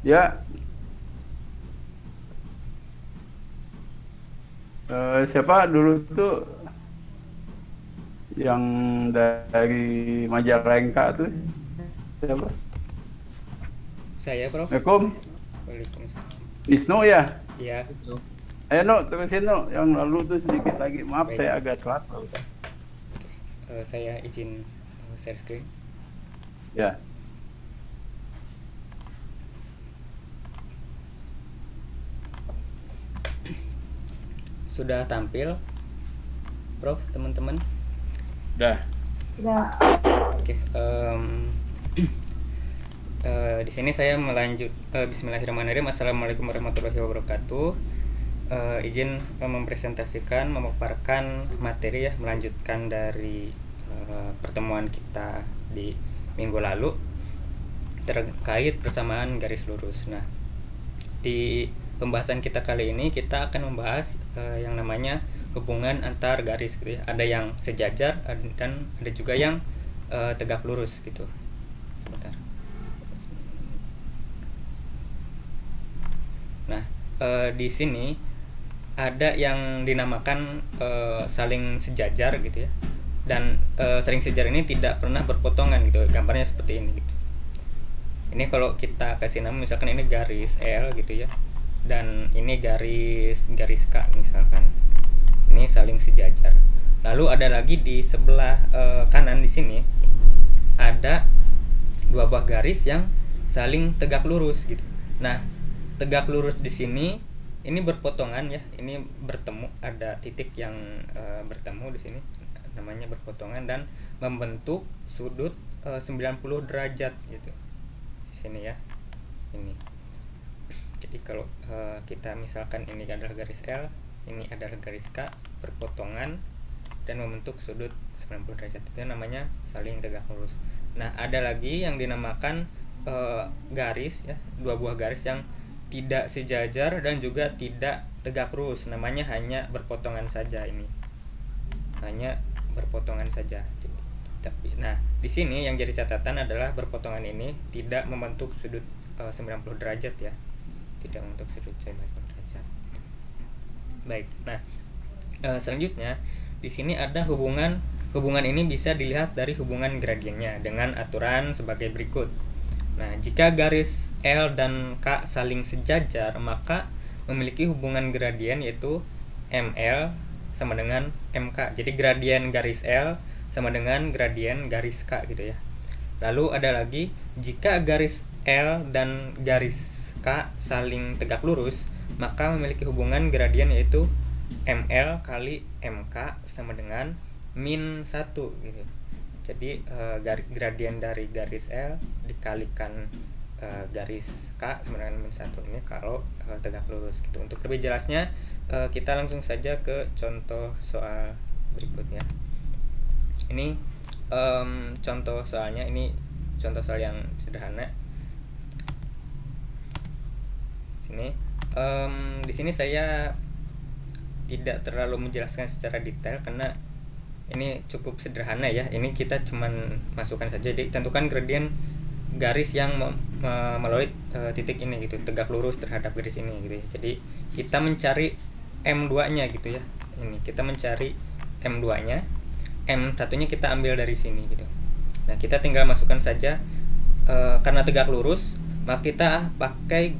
Ya, siapa dulu tuh yang dari Majalengka tuh siapa? Saya, Prof. Assalamualaikum. Waalaikumsalam. Wisnu ya? Ya, Ayo no, terusin no. Yang lalu tuh sedikit lagi. Maaf baik. saya agak telat barusan. Saya izin share screen. Ya, Sudah tampil, Prof, teman-teman. udah. Oke, di sini saya melanjut. Bismillahirrahmanirrahim. Assalamualaikum warahmatullahi wabarakatuh. Izin mempresentasikan, memaparkan materi ya, melanjutkan dari pertemuan kita di minggu lalu terkait persamaan garis lurus. Nah, di pembahasan kita kali ini kita akan membahas yang namanya hubungan antar garis gitu ya. Ada yang sejajar dan ada juga yang tegak lurus gitu. Sebentar. Nah, di sini ada yang dinamakan saling sejajar gitu ya. Dan saling sejajar ini tidak pernah berpotongan gitu. Gambarnya seperti ini gitu. Ini kalau kita kasih nama misalkan ini garis L gitu ya, dan ini garis garis K misalkan, ini saling sejajar. Lalu ada lagi di sebelah kanan di sini ada dua buah garis yang saling tegak lurus gitu. Nah, tegak lurus di sini ini berpotongan ya, ini bertemu, ada titik yang bertemu di sini, namanya berpotongan dan membentuk sudut 90 derajat gitu. Di sini ya. Ini. Jadi kalau kita misalkan ini adalah garis L, ini adalah garis K, berpotongan dan membentuk sudut 90 derajat, itu namanya saling tegak lurus. Nah, ada lagi yang dinamakan garis ya, dua buah garis yang tidak sejajar dan juga tidak tegak lurus, namanya hanya berpotongan saja ini. Hanya berpotongan saja. Tapi nah, di sini yang jadi catatan adalah berpotongan ini tidak membentuk sudut 90 derajat ya. Tidak membentuk sudut 90 derajat. Baik. Nah, selanjutnya di sini ada hubungan. Hubungan ini bisa dilihat dari hubungan gradiennya dengan aturan sebagai berikut. Nah, jika garis L dan K saling sejajar, maka memiliki hubungan gradien yaitu ML sama dengan MK. Jadi gradien garis L sama dengan gradien garis K gitu ya. Lalu ada lagi, jika garis L dan garis K saling tegak lurus, maka memiliki hubungan gradien yaitu ML kali MK sama dengan min 1 gitu. Jadi gradien dari garis L dikalikan garis K sama dengan min 1 ini kalau tegak lurus gitu. Untuk lebih jelasnya kita langsung saja ke contoh soal berikutnya. Ini contoh soalnya, ini contoh soal yang sederhana. Sini di sini saya tidak terlalu menjelaskan secara detail karena ini cukup sederhana ya. Ini kita cuman masukkan saja, ditentukan gradien garis yang melalui titik ini gitu, tegak lurus terhadap garis ini gitu ya. Jadi kita mencari M2-nya gitu ya. Ini kita mencari M2-nya. M1-nya kita ambil dari sini gitu. Nah, kita tinggal masukkan saja karena tegak lurus, maka kita pakai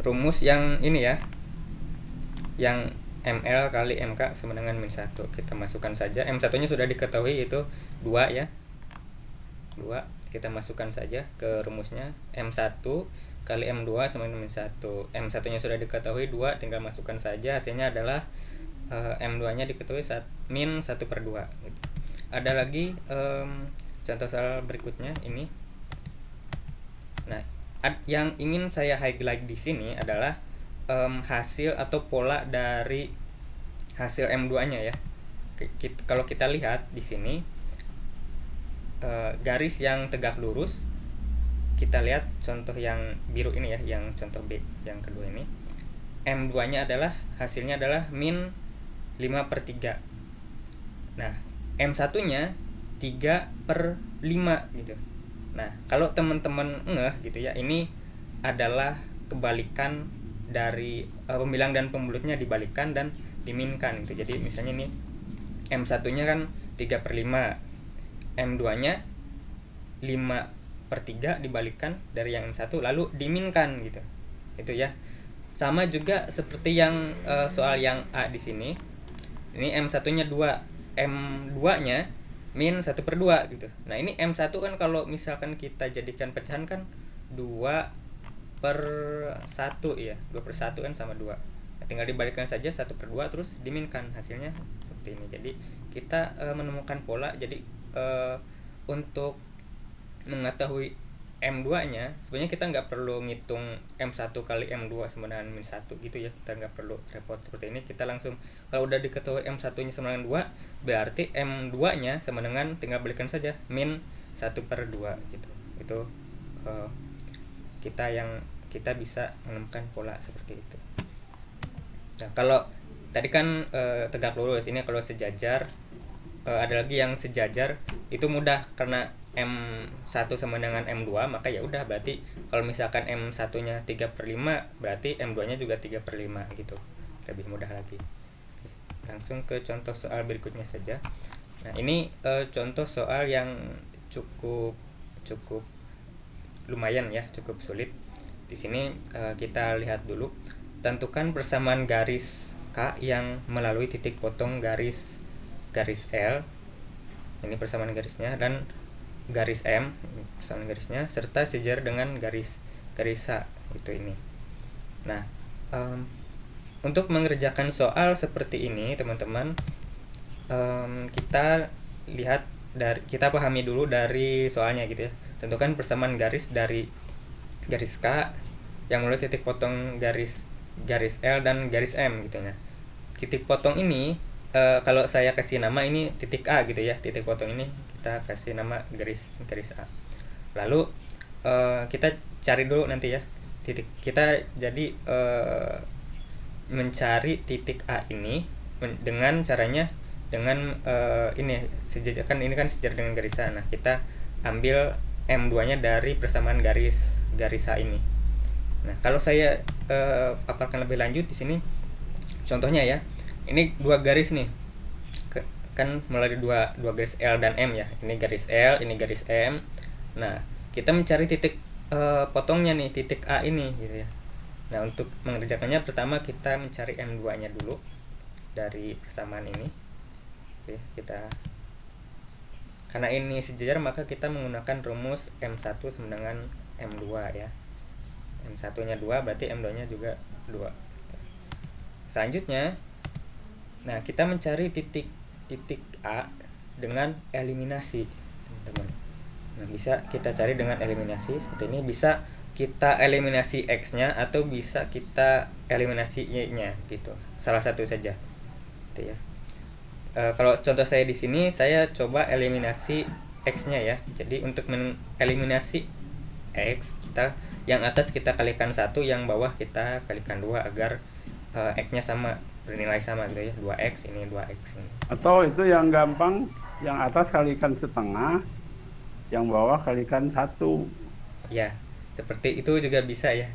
rumus yang ini ya. Yang ML kali MK sama dengan min 1. Kita masukkan saja. M1-nya sudah diketahui itu 2 ya. 2. Kita masukkan saja ke rumusnya. M1 kali M2 sama dengan min 1. M1-nya sudah diketahui 2, tinggal masukkan saja. Hasilnya adalah M2-nya diketahui min 1/2 gitu. Ada lagi contoh soal berikutnya ini. Nah, yang ingin saya highlight di sini adalah hasil atau pola dari hasil M2-nya ya. Kalau kita lihat di sini garis yang tegak lurus, kita lihat contoh yang biru ini ya, yang contoh B yang kedua ini. M2-nya adalah hasilnya adalah min 5/3. Nah, M1-nya 3/5 gitu. Nah, kalau teman-teman ngeh gitu ya, ini adalah kebalikan dari pembilang dan pemulutnya dibalikan dan diminkan gitu. Jadi misalnya ini M1-nya kan 3/5, M2-nya 5/3 dibalikan dari yang M1 lalu diminkan gitu. Itu ya. Sama juga seperti yang soal yang A di sini. Ini M1-nya 2, M2-nya min 1/2 gitu. Nah ini M1 kan kalau misalkan kita jadikan pecahan kan 2/1 ya, 2/1 kan sama 2. Nah, tinggal dibalikkan saja 1/2 terus diminkan, hasilnya seperti ini. Jadi kita menemukan pola. Jadi untuk mengetahui M2-nya sebenarnya kita nggak perlu ngitung M1 kali M2 sama dengan min 1 gitu ya, kita nggak perlu repot seperti ini. Kita langsung kalau udah diketahui M1-nya sama dengan 2 berarti M2-nya sama dengan tinggal balikan saja min 1/2 gitu. Itu kita bisa menemukan pola seperti itu. Nah kalau tadi kan tegak lurus, ini kalau sejajar ada lagi yang sejajar itu mudah karena M1 sama dengan M2 maka ya udah berarti kalau misalkan M1-nya 3/5 berarti M2-nya juga 3/5 gitu. Lebih mudah lagi. Langsung ke contoh soal berikutnya saja. Nah, ini contoh soal yang cukup lumayan ya, cukup sulit. Di sini kita lihat dulu. Tentukan persamaan garis K yang melalui titik potong garis L. Ini persamaan garisnya, dan garis M persamaan garisnya serta sejajar dengan garis H itu ini. Nah, untuk mengerjakan soal seperti ini teman-teman, kita pahami dulu dari soalnya gitu ya. Tentukan persamaan garis dari garis K yang melalui titik potong garis L dan garis M gitu ya. Titik potong ini kalau saya kasih nama ini titik A gitu ya. Titik potong ini kita kasih nama garis A. Lalu kita cari dulu nanti ya titik. Kita jadi mencari titik A ini dengan caranya dengan ini sejajar kan, ini kan sejajar dengan garis A. Nah, kita ambil M2-nya dari persamaan garis A ini. Nah, kalau saya paparkan lebih lanjut di sini contohnya ya. Ini dua garis nih. Kan melalui dua garis L dan M ya. Ini garis L, ini garis M. Nah, kita mencari titik potongnya nih, titik A ini gitu ya. Nah, untuk mengerjakannya pertama kita mencari M2-nya dulu dari persamaan ini. Oke, karena ini sejajar maka kita menggunakan rumus M1 sama dengan M2 ya. M1-nya 2 berarti M2-nya juga 2. Selanjutnya, nah kita mencari titik A dengan eliminasi, teman-teman. Nah, bisa kita cari dengan eliminasi seperti ini. Bisa kita eliminasi X-nya atau bisa kita eliminasi Y-nya gitu. Salah satu saja. Gitu ya. Kalau contoh saya di sini saya coba eliminasi X-nya ya. Jadi untuk mengeliminasi X, kita yang atas kita kalikan 1, yang bawah kita kalikan 2 agar X-nya sama, bernilai sama gitu ya. 2X ini 2X ini. Atau itu yang gampang, yang atas kalikan setengah, yang bawah kalikan 1. Ya, seperti itu juga bisa ya.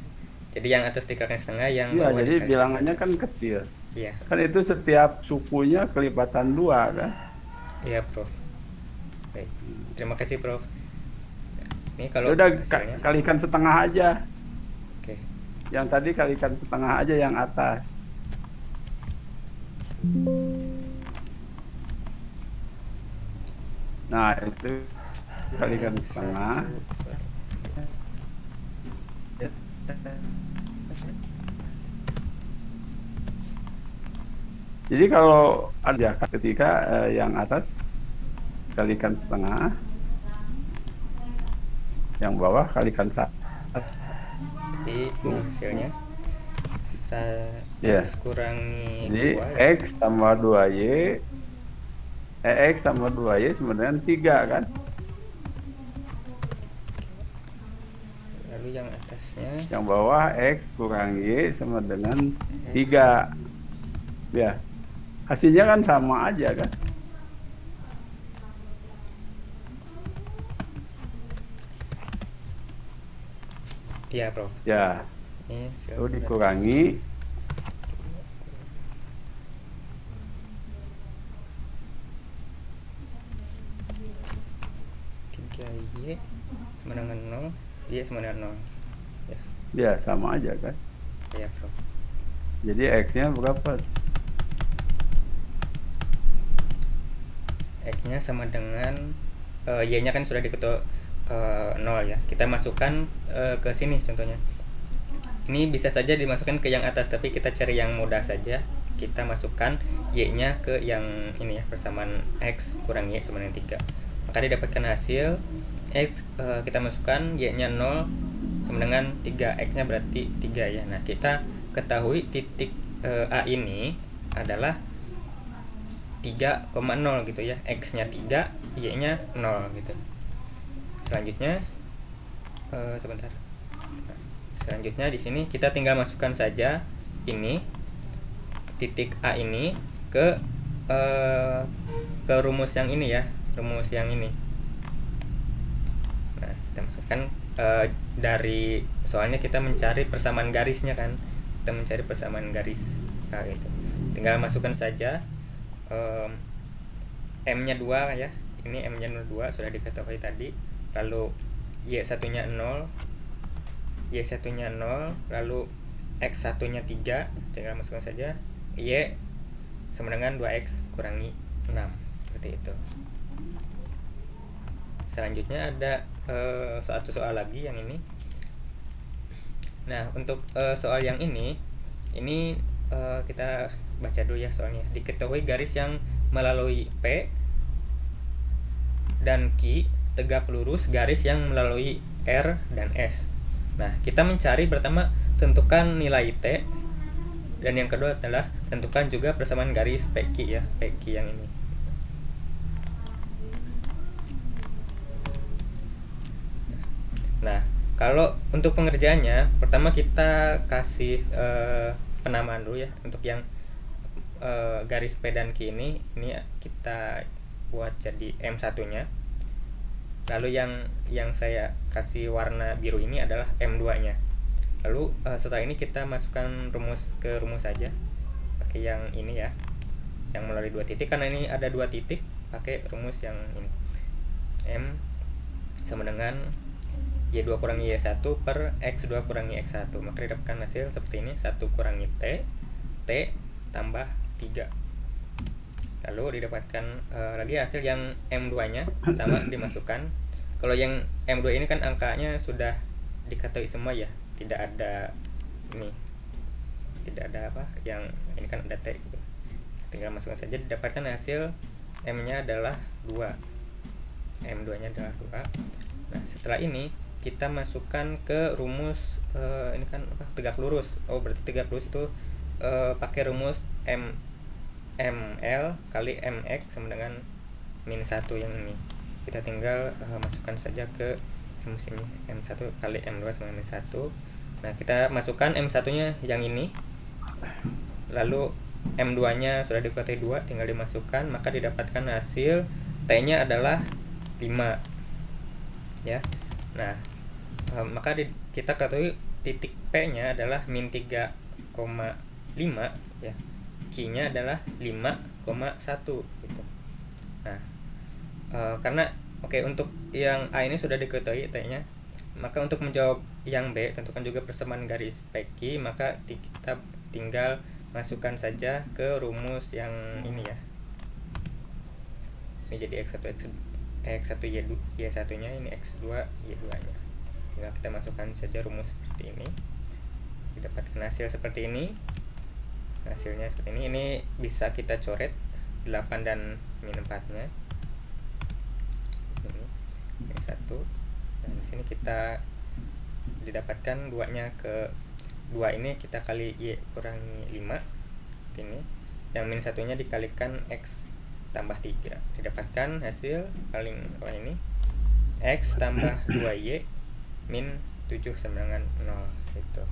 Jadi yang atas dikalikan setengah, yang bawah jadi dikalikan bilangannya 1. kan kecil. Iya. Kan itu setiap sukunya kelipatan 2 kan? Iya, Prof. Baik. Terima kasih, Prof. Ini kalau udah hasilnya kalikan setengah aja. Oke. Yang tadi kalikan setengah aja yang atas. Nah, itu kalikan setengah. Jadi kalau ada ketika yang atas kalikan setengah, yang bawah kalikan 1. Jadi hasilnya X kurangi jadi 2 X tambah 2Y, X tambah 2Y sama dengan 3 kan? Lalu yang atasnya, yang bawah X kurang Y sama dengan 3. Ya, hasilnya kan sama aja kan? Iya, Prof. Ya, Ini itu dikurangi 3Y sama dengan 0, Y sama dengan 0. Ya, ya sama aja kan. iya, Prof. Jadi X-nya berapa? X-nya sama dengan Y-nya kan sudah diketok 0 ya. Kita masukkan ke sini contohnya. Ini bisa saja dimasukkan ke yang atas, tapi kita cari yang mudah saja. Kita masukkan Y-nya ke yang ini ya, persamaan X kurang Y sama dengan 3. Maka didapatkan hasil X, kita masukkan Y-nya 0 sama dengan 3. X-nya berarti 3 ya. Nah, kita ketahui titik A ini adalah 3,0 gitu ya. X-nya 3, Y-nya 0 gitu. Selanjutnya sebentar. Selanjutnya di sini kita tinggal masukkan saja ini titik A ini ke rumus yang ini ya, rumus yang ini. Nah, kita masukkan dari soalnya kita mencari persamaan garisnya kan, kita mencari persamaan garis. Nah, gitu. Tinggal masukkan saja M-nya 2 ya. Ini M-nya 2 sudah diketahui tadi. Lalu Y1-nya 0, Y1-nya 0, lalu X1-nya 3, tinggal masukkan saja Y sama dengan 2X kurangi 6, seperti itu. Selanjutnya ada satu soal lagi yang ini. Nah, untuk soal yang ini kita baca dulu ya soalnya. Diketahui garis yang melalui P dan Q tegak lurus garis yang melalui R dan S. Nah, kita mencari pertama tentukan nilai T, dan yang kedua adalah tentukan juga persamaan garis PQ ya, PQ yang ini. Nah, kalau untuk pengerjaannya, pertama kita kasih penamaan dulu ya untuk yang garis P dan Q ini kita buat jadi M1-nya. Lalu yang saya kasih warna biru ini adalah M2-nya. Lalu setelah ini kita masukkan rumus ke rumus saja. Pakai yang ini ya. Yang melalui 2 titik, karena ini ada 2 titik, pakai rumus yang ini. M sama dengan Y2 kurangi Y1 per X2 kurangi X1. Maka didapatkan hasil seperti ini, 1 kurangi T tambah 3. Lalu didapatkan lagi hasil yang M2-nya sama dimasukkan. Kalau yang M2 ini kan angkanya sudah diketahui semua ya, tidak ada ini, tidak ada apa yang ini kan ada T gitu. Tinggal masukkan saja, didapatkan hasil M-nya adalah 2, M2-nya adalah 2. Nah, setelah ini kita masukkan ke rumus ini kan apa, tegak lurus. Oh, berarti tegak lurus itu pakai rumus ML kali MX sama dengan -1 yang ini. Kita tinggal masukkan saja ke rumus ini, M1 kali M2 sama -1. Nah, kita masukkan M1-nya yang ini. Lalu M2-nya sudah diketahui 2, tinggal dimasukkan, maka didapatkan hasil T-nya adalah 5. Ya. Nah, maka kita ketahui titik P-nya adalah -3,5 ya. Q-nya adalah 5,1 gitu. Nah, karena untuk yang A ini sudah diketahui T-nya, maka untuk menjawab yang B tentukan juga persamaan garis PQ, maka kita tinggal masukkan saja ke rumus yang ini ya. Ini jadi X1 Y1-nya, ini X2 Y2-nya. Tinggal kita masukkan saja rumus seperti ini. Didapatkan hasil seperti ini. Hasilnya seperti ini. Ini bisa kita coret 8 dan -4-nya. Ini 1. Dan di sini kita didapatkan 2-nya ke 2 ini kita kali Y kurangi 5. Ini. Yang -1-nya dikalikan X tambah 3. Didapatkan hasil paling bawah ini X tambah 2Y min 7 sama dengan 0 gitu.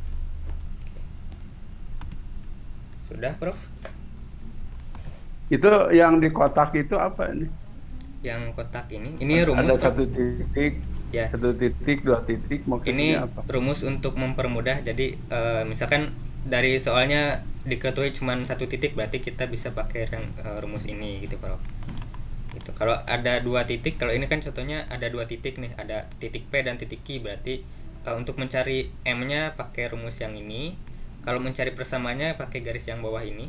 Sudah, Prof? Itu yang di kotak itu apa ini? Yang kotak ini rumus, Ada Prof. satu titik. Ya, Satu titik, dua titik ini maksudnya apa? rumus untuk mempermudah. Jadi misalkan dari soalnya diketahui cuma satu titik, berarti kita bisa pakai rumus ini gitu, Prof. Gitu. Kalau ada dua titik, kalau ini kan contohnya ada dua titik nih, ada titik P dan titik Q, berarti untuk mencari M-nya pakai rumus yang ini. Kalau mencari persamaannya pakai garis yang bawah ini.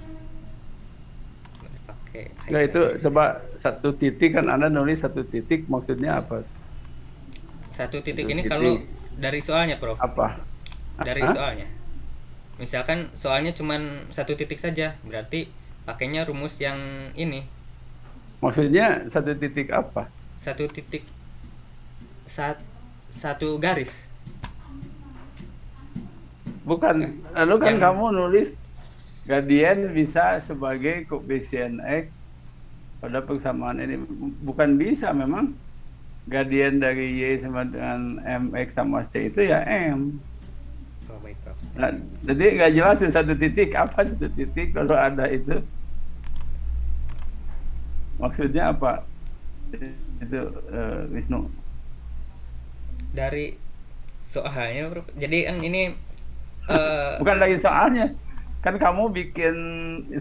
Pakai Enggak, itu highlight. coba satu titik, kan Anda nulis satu titik maksudnya apa? Satu titik Satu ini kalau titik dari soalnya, Prof. apa? Dari Hah? soalnya. Misalkan soalnya cuma satu titik saja, berarti pakainya rumus yang ini. Maksudnya satu titik apa? Satu titik sat, satu garis. Bukan, Ya. lalu kan Yang kamu nulis gradien bisa sebagai koefisien X pada persamaan ini. Bukan bisa memang. Gradien dari Y sama dengan MX sama C itu ya M. oh baik, Prof. Nah, jadi nggak jelas tuh satu titik, apa satu titik kalau ada itu. Maksudnya apa? Itu Wisnu. Dari soalnya, Prof. Jadi kan ini eh Bukan lagi soalnya. Kan kamu bikin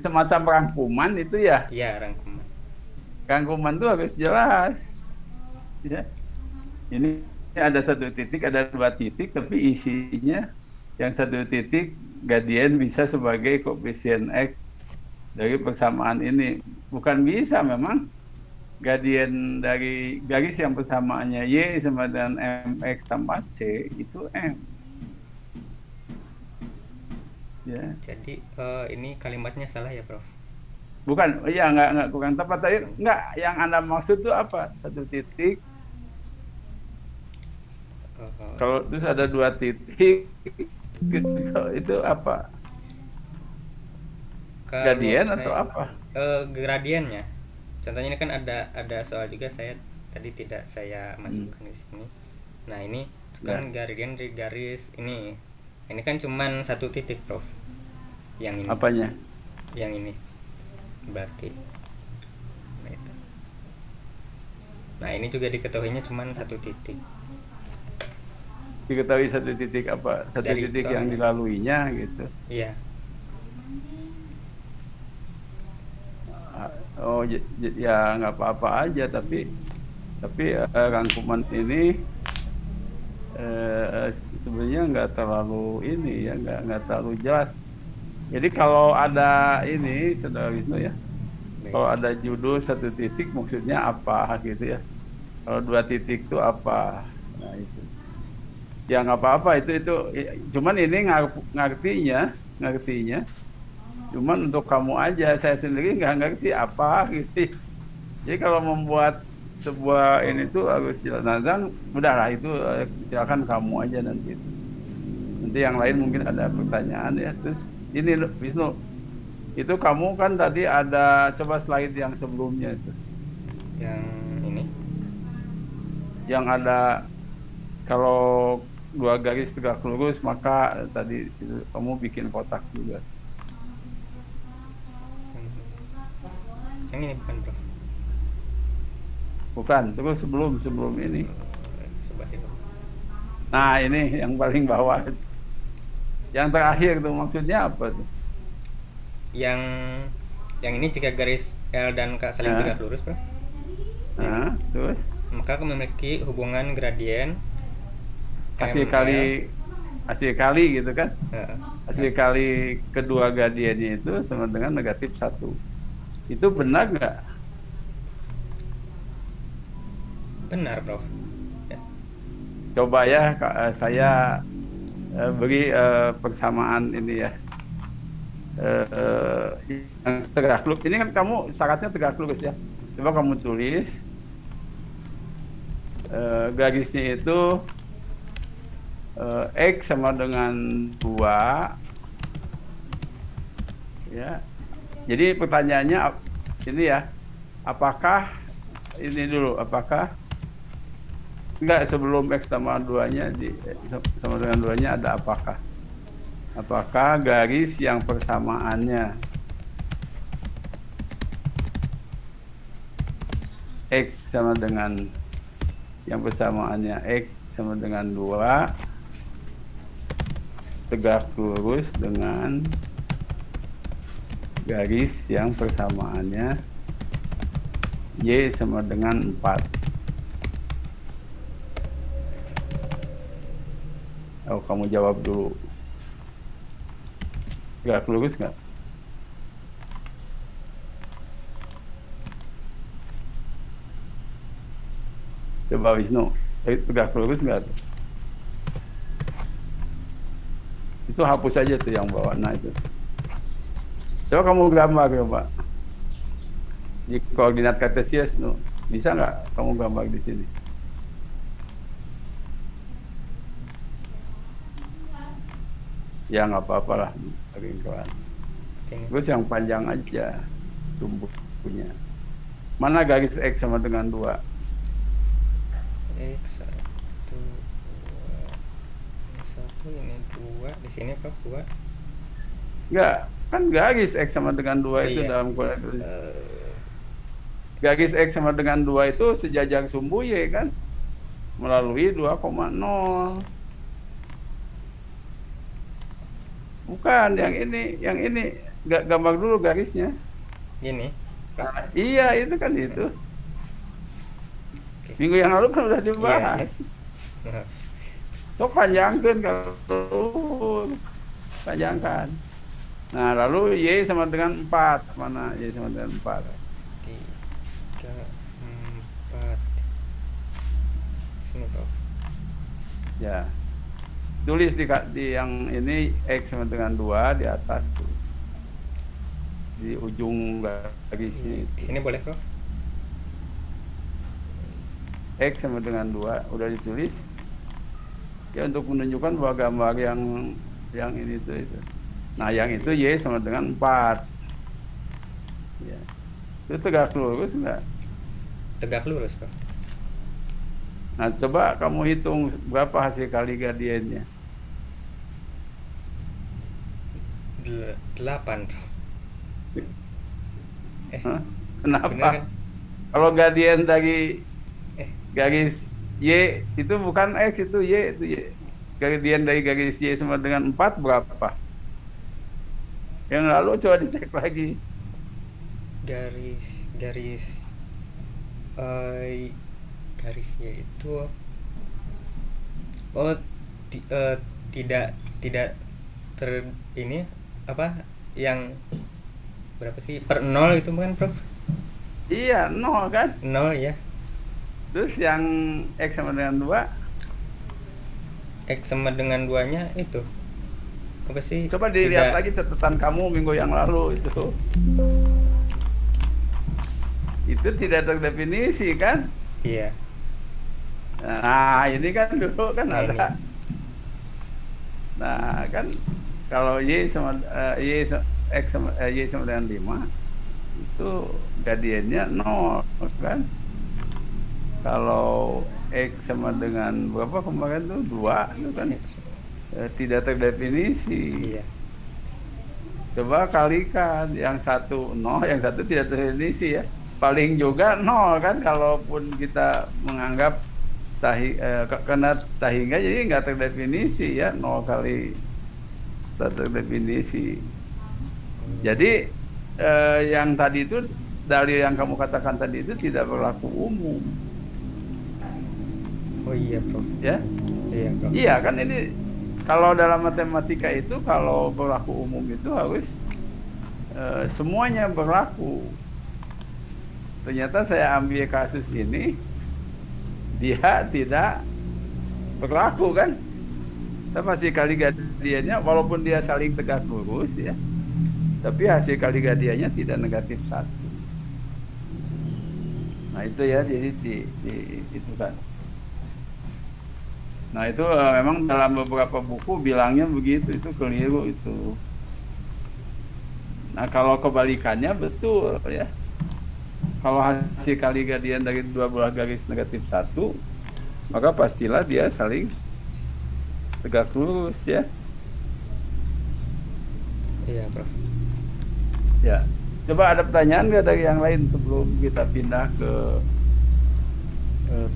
semacam rangkuman itu ya. ya rangkuman. Rangkuman tuh harus jelas. Ya. Ini ada satu titik, ada dua titik, tapi isinya yang satu titik gradien bisa sebagai koefisien X dari persamaan ini. Bukan bisa memang gradien dari garis yang persamaannya Y sama dengan MX tambah C itu M. Ya. Jadi ini kalimatnya salah ya, Prof. Bukan, ya nggak kurang tepat. Tapi nggak, yang Anda maksud itu apa? Satu titik, Eh, kalau terus ada dua titik, itu apa? kalau Gradien atau saya apa? gradiennya. Contohnya ini kan ada soal juga, saya tadi tidak saya Hmm. masukkan di sini. Nah, ini Ya. kan gradien dari garis ini. Ini kan cuman satu titik, Prof. Yang ini. Apanya? Yang ini. Berarti. Nah, itu. Nah, ini juga diketahuinya cuman satu titik. Diketahui satu titik apa? Satu Dari titik yang soalnya. dilaluinya gitu. Iya. Oh ya nggak apa-apa aja, tapi rangkuman ini sebenarnya nggak terlalu ini ya, nggak terlalu jelas. Jadi kalau ada ini, Saudara Wisnu ya, Baik. kalau ada judul satu titik maksudnya apa gitu ya. Kalau dua titik itu apa? Nah itu. Ya nggak apa-apa itu. Cuman ini ngertinya. Cuman untuk kamu aja, saya sendiri nggak ngerti apa gitu. Jadi kalau membuat sebuah ini tuh harus jelas. Nah, udahlah itu silakan kamu aja nanti. Nanti yang lain mungkin ada pertanyaan ya. Terus ini Wisnu, itu kamu kan tadi ada, coba slide yang sebelumnya itu. Yang ini. Yang ada kalau dua garis tegak lurus maka tadi itu kamu bikin kotak juga. Yang ini bukan, Prof. Bukan, terus sebelum ini. Coba dulu. Nah, ini yang paling bawah. Yang terakhir tuh maksudnya apa tuh? Yang ini jika garis L dan K saling tegak lurus, Prof. Nah, terus Maka memiliki hubungan gradien hasil ML. kali gitu kan? Heeh. Hasil kali kedua gradiennya itu sama dengan negatif 1. Itu benar nggak? Benar, Prof. Ya. Coba ya, saya beri persamaan ini ya. Yang tegak lurus. Ini kan kamu syaratnya tegak lurus ya. Coba kamu tulis garisnya itu X sama dengan 2 ya. Jadi pertanyaannya ini ya, apakah ini dulu, apakah enggak sebelum X sama 2-nya sama dengan 2-nya ada apakah? Apakah garis yang persamaannya X sama dengan yang persamaannya X sama dengan 2 tegak lurus dengan garis yang persamaannya Y sama dengan 4. Oh, kamu jawab dulu. Tegak lurus nggak? Coba Wisnu, tegak lurus nggak? Itu hapus aja tuh yang bawah. Nah itu. Coba kamu gambar coba. Di koordinat kartesius, no. Bisa nggak kamu gambar di sini? Ya nggak apa-apalah, kawan. Ini. Terus yang panjang aja tumbuhnya. Mana garis X sama dengan 2? X 1 2 ini 1 ini 2 di sini Prof 2. Enggak, kan garis X sama dengan 2 itu Iya. dalam garis X sama dengan 2 itu sejajar sumbu Y kan? Melalui 2,0. Bukan, yang ini. Gambar dulu garisnya. Gini. Nah, iya, itu kan itu. Oke. Minggu yang lalu kan udah Iya, dibahas. iya. So panjangkan kalau panjangkan. Nah, lalu Y sama dengan 4. Mana Y sama dengan 4? 3 4 sini Prof. Ya. Tulis di yang ini X sama dengan 2 di atas tuh. Di ujung garisnya Di itu. sini boleh Prof. X sama dengan 2 udah ditulis. Ya untuk menunjukkan bahwa gambar yang ini tuh itu. Nah, yang itu Y sama dengan 4. Ya. Itu tegak lurus enggak? Tegak lurus Prof. Nah, coba kamu hitung berapa hasil kali gradiennya. 8 Prof. Hah? Kenapa? Bener kan? Kalau gradien dari Eh. garis Y itu bukan X, itu Y, itu Y. Gradien dari garis Y sama dengan 4 berapa? Yang lalu coba dicek lagi. garis garisnya itu tidak ter ini apa yang berapa sih per 0 itu bukan Prof? Iya, 0 kan? 0 ya. Terus yang X sama dengan 2, X sama dengan 2-nya itu apa sih? coba dilihat Tidak. lagi catatan kamu minggu yang lalu itu. Itu tidak terdefinisi kan? Iya. Nah, ini kan dulu kan Nah, ada. Nah, kan kalau Y sama X sama Y sama dengan 5 itu gradiennya 0 kan? Kalau X sama dengan berapa kemarin tuh 2 itu kan X. tidak terdefinisi. Iya. Coba kalikan, yang satu 0, yang satu tidak terdefinisi ya. Paling juga 0 kan, kalaupun kita menganggap kena tahingga jadi nggak terdefinisi ya, 0 kali tak terdefinisi. Jadi yang tadi itu, dalil yang kamu katakan tadi itu tidak berlaku umum. Oh iya Prof. Ya, Iya Prof. iya kan, ini kalau dalam matematika itu kalau berlaku umum itu harus semuanya berlaku. Ternyata saya ambil kasus ini, dia tidak berlaku kan. Kita masih kali gradiennya, walaupun dia saling tegak lurus ya, tapi hasil kali gradiennya tidak negatif 1. Nah itu ya, jadi itu kan. Nah itu memang dalam beberapa buku bilangnya begitu, itu keliru itu. Nah kalau kebalikannya betul ya. Kalau hasil kali gradian dari dua belah garis negatif 1, maka pastilah dia saling tegak lurus ya. Iya Prof. Ya. Coba ada pertanyaan nggak dari yang lain sebelum kita pindah ke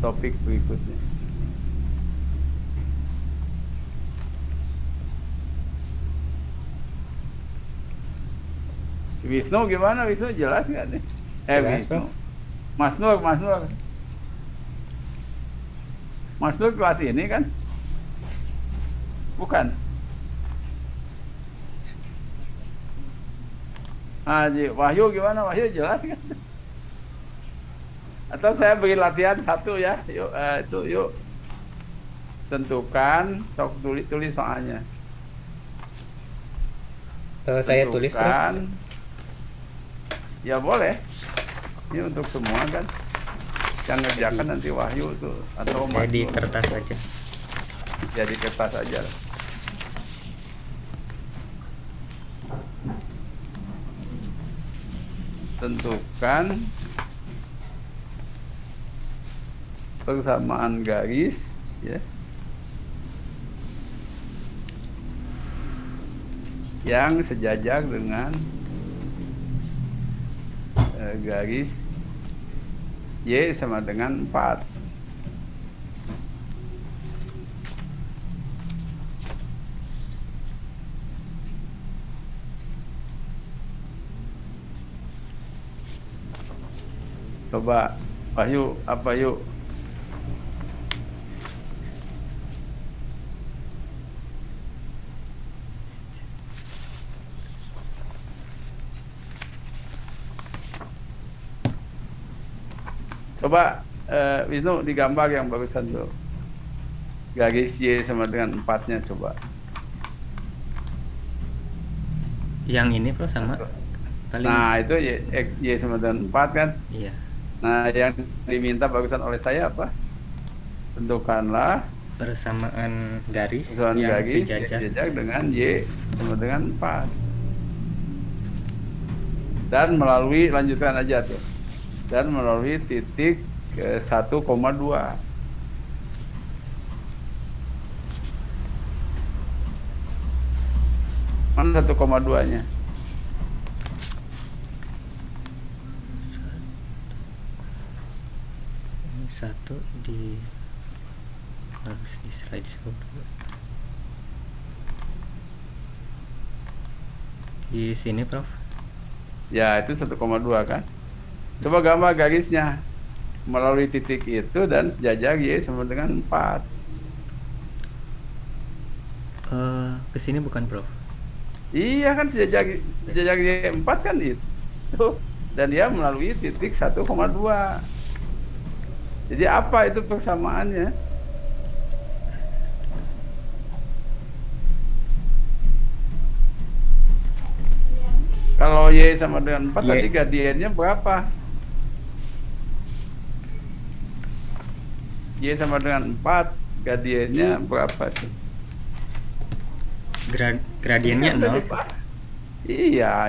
topik berikutnya. Wisnu gimana? Wisnu jelas nggak nih? Jelas, Wisnu. Bro. Mas Nur, Mas Nur. Mas Nur kelas ini kan? Bukan. Wahyu gimana? Wahyu jelas kan? Atau saya beri latihan satu ya? Yuk, itu yuk. Tentukan, sok tulis soalnya. Saya tulis, Prof. Tentukan. Ya boleh. Ini untuk semua kan. Yang ngerjakan nanti Wahyu tuh atau Mas Di Nur. kertas saja. Ya di kertas aja. Tentukan persamaan garis ya yang sejajar dengan garis Y sama dengan 4. Coba Wahyu apa yuk? Coba Wisnu digambar yang barusan tuh. Garis Y sama dengan 4-nya coba. Yang ini, Prof, sama paling. Nah, itu Y sama dengan 4 kan? Iya. Nah, yang diminta barusan oleh saya apa? Tentukanlah Persamaan garis persamaan yang garis sejajar. dengan Y sama dengan 4. Dan melalui, lanjutkan aja tuh. Dan melalui titik 1,2. Mana 1,2-nya? Ini satu harus di slide dulu. Di sini, Prof. Ya, itu 1,2 kan? Coba gambar garisnya melalui titik itu dan sejajar Y sama dengan 4. Ke sini bukan, Prof. Iya kan sejajar Y 4 kan itu. Dan dia melalui titik 1,2. Jadi apa itu persamaannya? Kalau Y sama dengan 4 tadi gradiennya berapa? Y sama dengan 4 gradiennya berapa tuh? Gradiennya 0. Iya,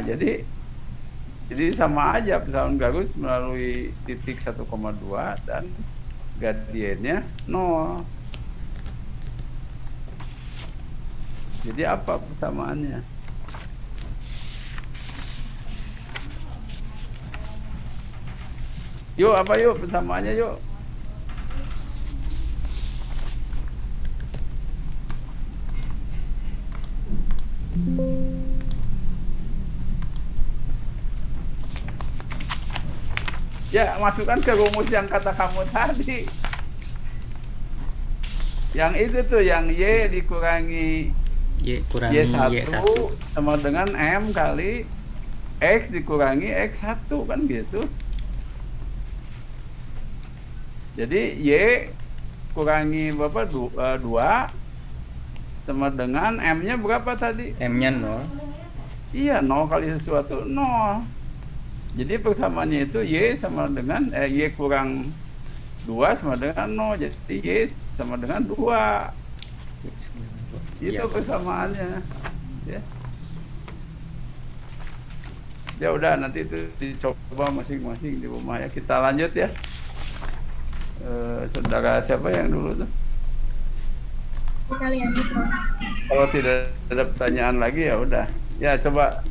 jadi sama aja persamaan garis melalui titik 1,2 dan gradiennya 0. Jadi apa persamaannya? Yuk, apa yuk persamaannya yuk? Ya, masukkan ke rumus yang kata kamu tadi. Yang itu tuh, yang Y dikurangi Y kurangi Y1 Y1 sama dengan M kali X dikurangi X1 kan gitu. Jadi Y kurangi berapa? 2 sama dengan M-nya berapa tadi? M-nya 0. Iya, 0 kali sesuatu 0. Jadi persamaannya itu Y sama dengan Y kurang 2 sama dengan 0. Jadi Y sama dengan 2. Itu Ya, persamaannya. Ya. Ya udah, nanti itu dicoba masing-masing di rumah ya. Kita lanjut ya. Saudara siapa yang dulu tuh? Italiani, Prof. Kalau tidak ada pertanyaan lagi ya udah. Ya coba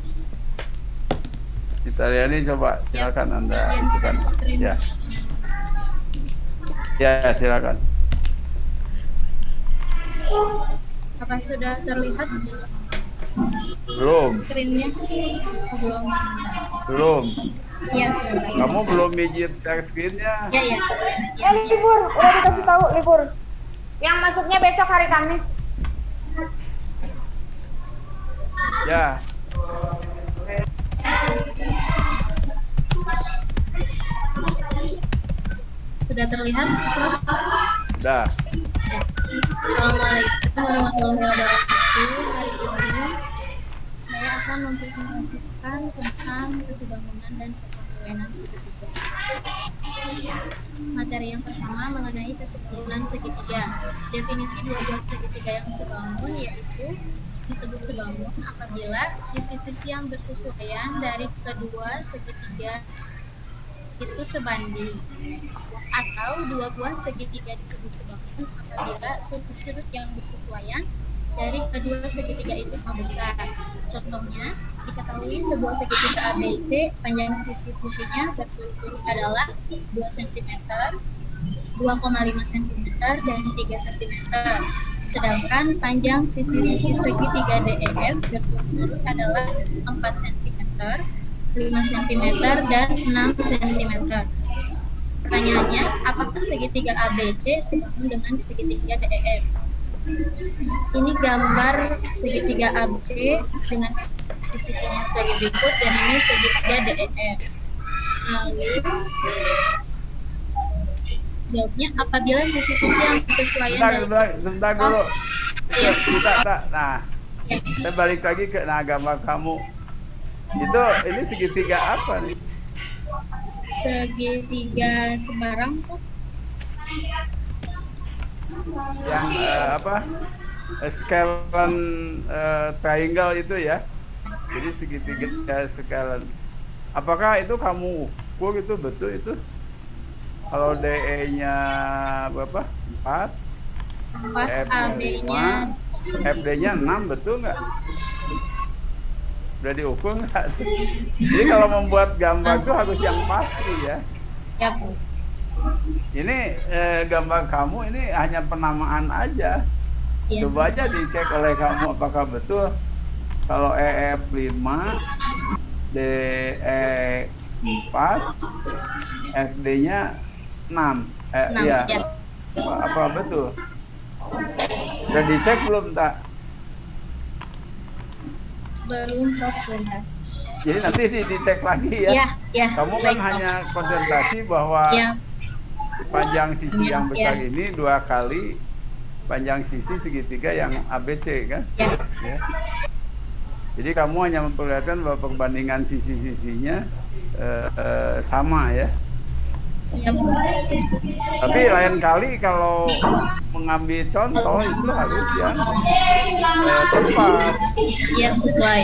Italiani, coba silakan Anda Ujian ikutan. stream. Ya. Ya, silakan. Apa sudah terlihat Belum, screen-nya? Oh, belum, sebentar. belum. Iya, sebentar. Kamu belum mijit share screen-nya. Ya, ya. Ya libur, udah dikasih tahu libur. Yang masuknya besok hari Kamis. Ya, Sudah terlihat? udah. Assalamualaikum warahmatullahi wabarakatuh. Hari ini saya akan mempresentasikan tentang kesebangunan dan kepemimpinan segitiga. Materi yang pertama mengenai kesebangunan segitiga. Definisi dua buah segitiga yang sebangun yaitu disebut sebangun apabila sisi-sisi yang bersesuaian dari kedua segitiga itu sebanding, atau dua buah segitiga disebut sebangun apabila sudut-sudut yang bersesuaian dari kedua segitiga itu sama besar. Contohnya, diketahui sebuah segitiga ABC panjang sisi-sisinya berturut-turut adalah 2 cm, 2,5 cm, dan 3 cm. Sedangkan panjang sisi-sisi segitiga DEF berturut-turut adalah 4 cm, 5 cm, dan 6 cm. Pertanyaannya, apakah segitiga ABC sebangun dengan segitiga DEF? Ini gambar segitiga ABC dengan sisi-sisinya sebagai berikut, dan ini segitiga DEF. Lalu jawabnya apabila sisi-sisi yang bersesuaian Sebentar dulu. Iya. Nah, Ya. saya balik lagi ke gambar kamu. Itu ini segitiga apa nih? Segitiga sembarang tuh Yang apa? Scalene triangle itu ya. Jadi segitiga scalene. Apakah itu kamu ukur itu betul itu? Kalau DE-nya berapa? 4, 4, AB-nya FD-nya 6, betul nggak? Udah diukur nggak? Jadi kalau membuat gambar itu harus yang pasti ya. ya Bu. Ini gambar kamu ini hanya penamaan aja. Iya. Coba aja dicek oleh kamu apakah betul. Kalau EF 5, DE 4, FD-nya 6. 6, Iya. ya. Apa betul? Udah dicek belum, tak? Belum, Prof, sebentar. Jadi nanti dicek lagi ya. Ya, ya. Kamu kan baik, Prof. hanya konsentrasi bahwa Ya, panjang sisi yang besar Ya. ini 2 kali panjang sisi segitiga yang ABC kan? ya. Ya. Jadi kamu hanya memperlihatkan bahwa perbandingan sisi-sisinya sama ya. Ya, Bu. Tapi lain kali kalau mengambil contoh itu harus yang tepat. Ya, sesuai.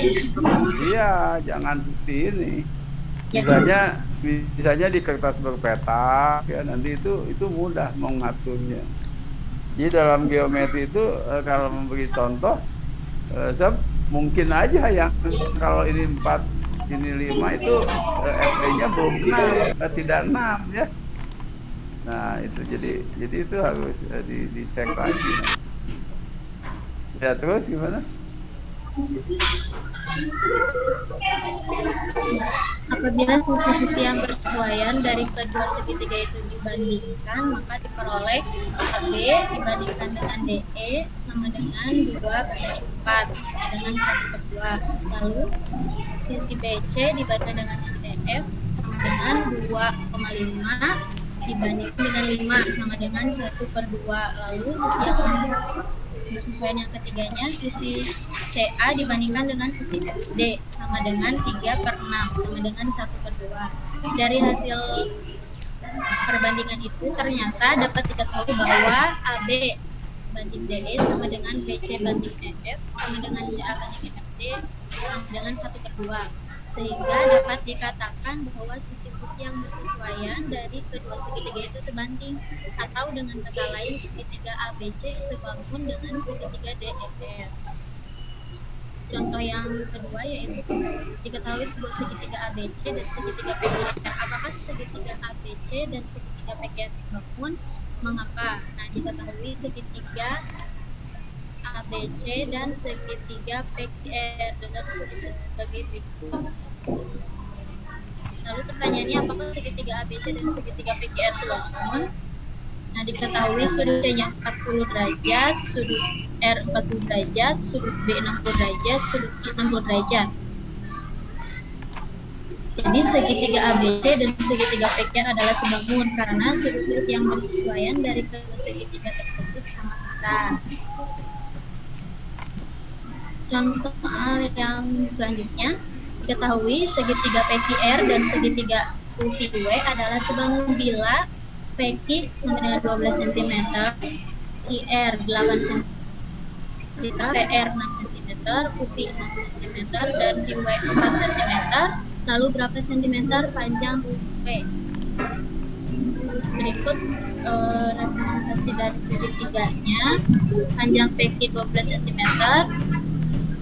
Iya, jangan seperti ini. Ya. Misalnya di kertas berpetak ya, nanti itu mudah mengaturnya. Jadi dalam geometri itu kalau memberi contoh mungkin aja yang kalau ini 4 ini 5 itu FP-nya belum 6, tidak 6 ya. Nah, itu jadi itu harus dicek lagi. Ya, terus gimana? Apabila sisi-sisi yang berkesesuaian dari kedua segitiga itu dibandingkan, maka diperoleh AB dibandingkan dengan DE sama dengan 2/4 sama dengan 1/2. Lalu sisi BC dibandingkan dengan sisi DF sama dengan 2,5 dibandingkan dengan 5 sama dengan 1/2. Lalu sisi yang berkesesuaian yang ketiganya, sisi CA dibandingkan dengan sisi FD sama dengan 3/6 sama dengan 1/2. Dari hasil perbandingan itu ternyata dapat diketahui bahwa AB banding DE sama dengan BC banding EF sama dengan CA banding FD sama dengan 1/2. Sehingga dapat dikatakan bahwa sisi-sisi yang bersesuaian dari kedua segitiga itu sebanding, atau dengan kata lain segitiga ABC sebangun dengan segitiga DEF. Contoh yang kedua yaitu diketahui sebuah segitiga ABC dan segitiga PQR. Apakah segitiga ABC dan segitiga PQR sebangun? Mengapa? Nah, diketahui segitiga ABC dan segitiga PQR dengan sudut sebagai berikut. Lalu pertanyaannya, apakah segitiga ABC dan segitiga PQR sebangun? Nah, diketahui sudut C-nya 40 derajat, sudut R 40 derajat, sudut B 60 derajat, sudut I 60 derajat. Jadi segitiga ABC dan segitiga PQR adalah sebangun karena sudut-sudut yang bersesuaian dari kedua segitiga tersebut sama besar. Contoh hal yang selanjutnya, diketahui segitiga PQR dan segitiga UVW adalah sebangun bila PQ sama dengan 12 cm, QR 8 cm, PR 6 cm, UV 6 cm, dan UW 4 cm. Lalu berapa cm panjang UV? Berikut representasi dari segitiganya. Panjang PQ 12 cm,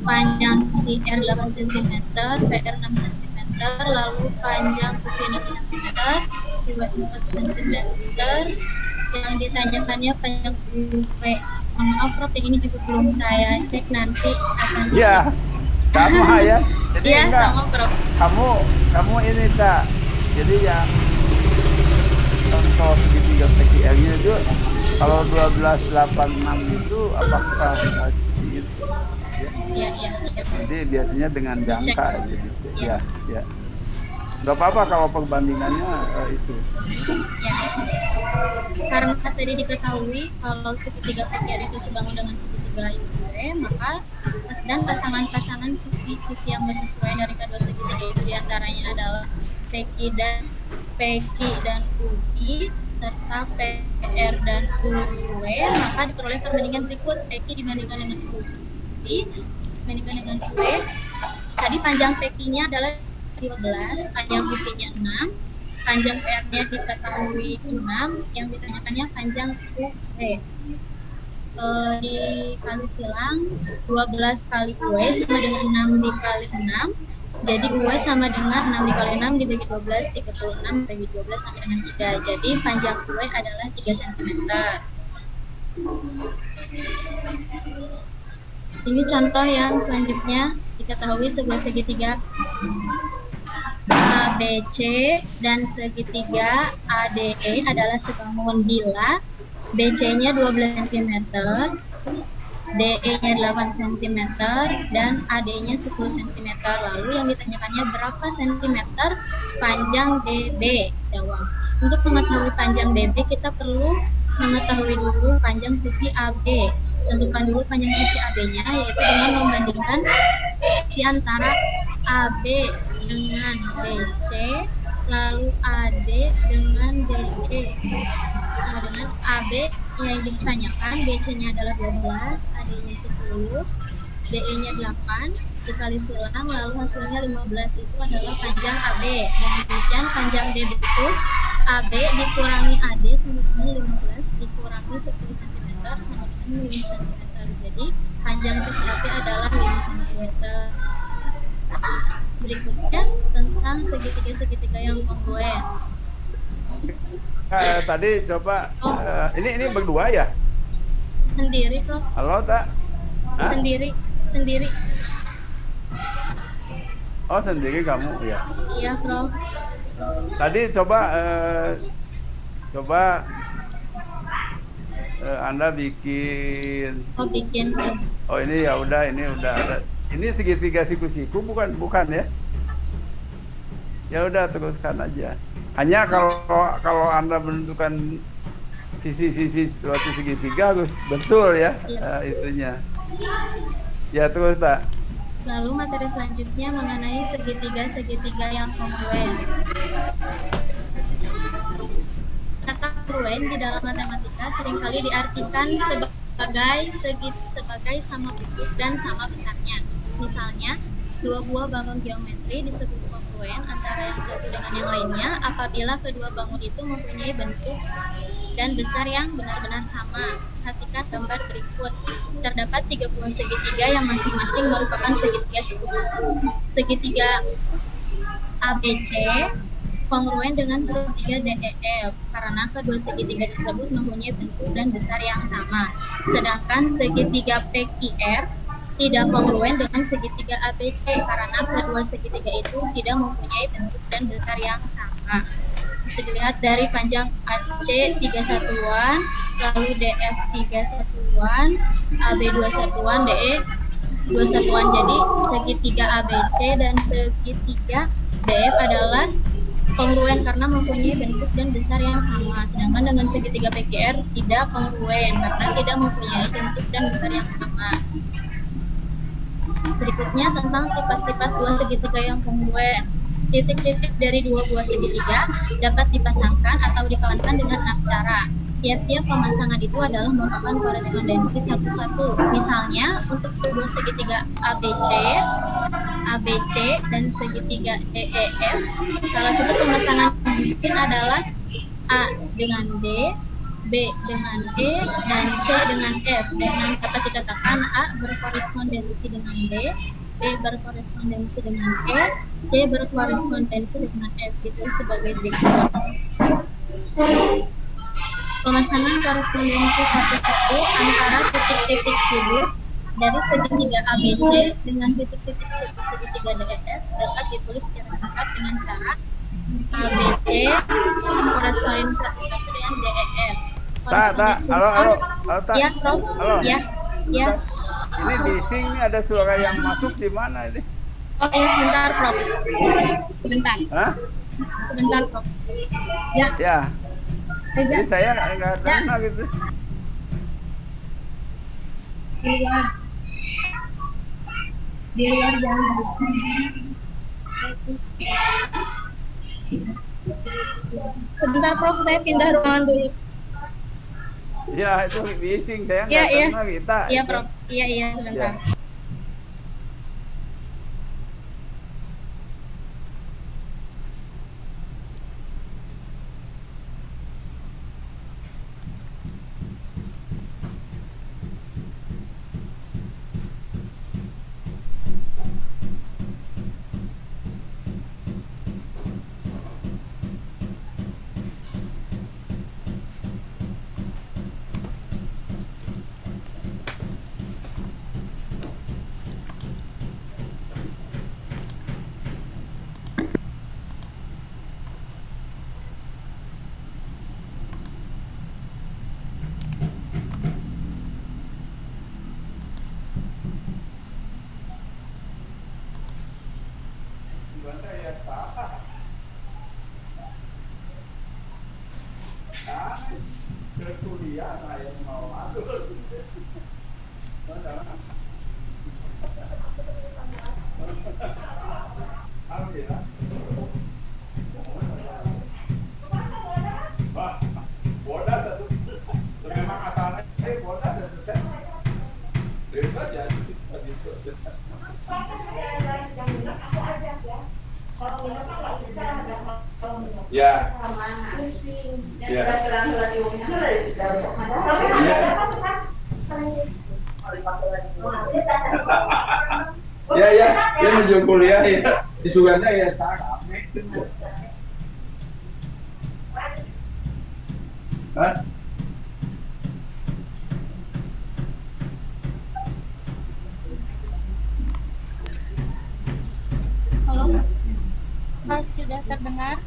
panjang PR 8 cm, PR 6 cm, lalu panjang UV 6 cm, UW 4 cm. Yang ditanyakannya panjang UV. Maaf Prof, yang ini juga belum saya cek, nanti akan dicek. Iya, sama ya. Jadi Iya, enggak, sama Prof. kamu ini tak. Jadi yang contoh segitiga PQR-nya itu kalau 1286 itu apakah seperti itu? Iya. Jadi biasanya dengan jangka Cek. gitu. Iya. Ya. Nggak apa-apa kalau perbandingannya itu. Ya. Karena tadi diketahui kalau segitiga PQR itu sebangun dengan segitiga UV, maka dan pasangan-pasangan sisi yang bersesuaian dari kedua segitiga itu diantaranya adalah PQ dan UV serta PR dan UW, maka diperoleh perbandingan berikut. PQ dibandingkan dengan UV dibandingkan dengan UW. Tadi panjang PQ-nya adalah 12, panjang UV-nya 6, panjang PR-nya diketahui 6, yang ditanyakannya panjang UV. Dikali silang 12 kali UV sama dengan 6 dikali 6. Jadi UV sama dengan 6 dikali 6 dibagi 12, 36 dibagi 12 sama dengan 3. Jadi panjang UV adalah 3 cm. Ini contoh yang selanjutnya, diketahui sebuah segitiga ABC dan segitiga ADE adalah sebangun bila BC-nya 12 cm, DE-nya 8 cm, dan AD-nya 10 cm. Lalu yang ditanyakannya berapa cm panjang DB? Jawab. Untuk mengetahui panjang DB, kita perlu mengetahui dulu panjang sisi AB. Tentukan dulu panjang sisi AB-nya, yaitu dengan membandingkan si antara AB dengan BC, lalu AD dengan DE. Sama dengan AB yang ditanyakan, BC-nya adalah 12, AD-nya 10, DE-nya 8, dikali silang, lalu hasilnya 15, itu adalah panjang AB. Dan kemudian panjang DB itu AB dikurangi AD sama dengan 15 dikurangi 10 cm sama dengan 5 cm. Jadi panjang sisi AB adalah 5 cm. Berikutnya tentang segitiga-segitiga yang kongruen. Tadi coba ini berdua ya? Sendiri, Prof. Halo tak? Hah? Sendiri. Oh sendiri kamu ya? Iya, Prof. Tadi coba Anda bikin. Oh, bikin. Oh ini ya udah, ini udah ada. Ini segitiga siku-siku bukan ya? Ya udah teruskan aja. Hanya kalau Anda menentukan sisi-sisi suatu segitiga harus betul ya, itunya. Ya terus tak. Lalu materi selanjutnya mengenai segitiga-segitiga yang kongruen. Kata kongruen di dalam matematika seringkali diartikan sebagai sama bentuk dan sama besarnya. Misalnya, dua buah bangun geometri disebut kongruen antara yang satu dengan yang lainnya apabila kedua bangun itu mempunyai bentuk dan besar yang benar-benar sama. Perhatikan gambar berikut. Terdapat 3 buah segitiga yang masing-masing merupakan segitiga siku-siku. Segitiga ABC kongruen dengan segitiga DEF karena kedua segitiga tersebut mempunyai bentuk dan besar yang sama. Sedangkan segitiga PQR tidak kongruen dengan segitiga ABC karena kedua segitiga itu tidak mempunyai bentuk dan besar yang sama. Bisa dilihat dari panjang AC 3 satuan, lalu DF 3 satuan, AB 2 satuan, DE 2 satuan. Jadi segitiga ABC dan segitiga DF adalah kongruen karena mempunyai bentuk dan besar yang sama. Sedangkan dengan segitiga PQR tidak kongruen karena tidak mempunyai bentuk dan besar yang sama. Berikutnya tentang sifat-sifat dua segitiga yang kongruen. Titik-titik dari dua buah segitiga dapat dipasangkan atau dikawankan dengan 6 cara. Tiap-tiap pemasangan itu adalah merupakan korespondensi satu-satu. Misalnya, untuk sebuah segitiga ABC dan segitiga DEF, salah satu pemasangan mungkin adalah A dengan D, B dengan E, dan C dengan F. Dengan dapat dikatakan A berkorespondensi dengan D, B berkorespondensi dengan E, C berkorespondensi dengan F. Itu sebagai berikut. Pemasangan korespondensi satu-satu antara titik-titik sudut dari segitiga ABC dengan titik-titik sudut segitiga DEF dapat ditulis secara singkat dengan cara ABC korespondensi satu-satu dengan DEF. Halo, Tak. Ya, Prof. Halo. Ya. Ini bising nih, ada suara yang masuk di mana ini? Oh ya, sebentar, Prof. Sebentar. Hah? Sebentar, Prof. Ya. Ya. Jadi saya nggak dengar gitu. Di luar jangan berisik. Sebentar, Prof. Saya pindah ruangan dulu. Ya, itu bising, saya Iya, nggak iya. dengar kita. Iya, Prof. Iya, sebentar. Ya. Ya. Ya. Ya, dia menuju kuliah ya. Di Suganda ya rame. Hah? Halo. Mas, sudah terdengar?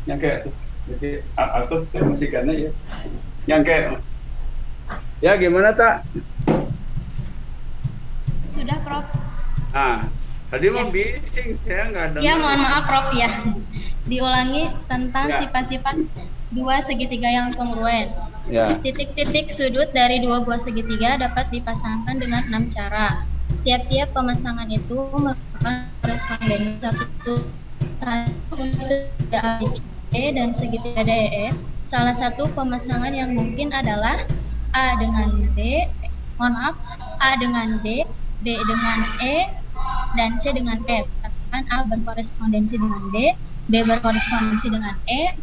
Yang kayak jadi atau masih karena ya. Yang kayak ya gimana Tak? Sudah, Prof. Tadi membising saya nggak dengar. Ya, mohon maaf, Prof ya. Diulangi tentang Ya. sifat-sifat dua segitiga yang kongruen. Ya. Titik-titik sudut dari dua buah segitiga dapat dipasangkan dengan 6 cara. Tiap-tiap pemasangan itu merupakan korespondensi satu untuk segitiga ABC dan segitiga DE. Salah satu pemasangan yang mungkin adalah A dengan D, A dengan D, B dengan E, dan C dengan F. Katakan A berkorespondensi dengan D, B berkorespondensi dengan E,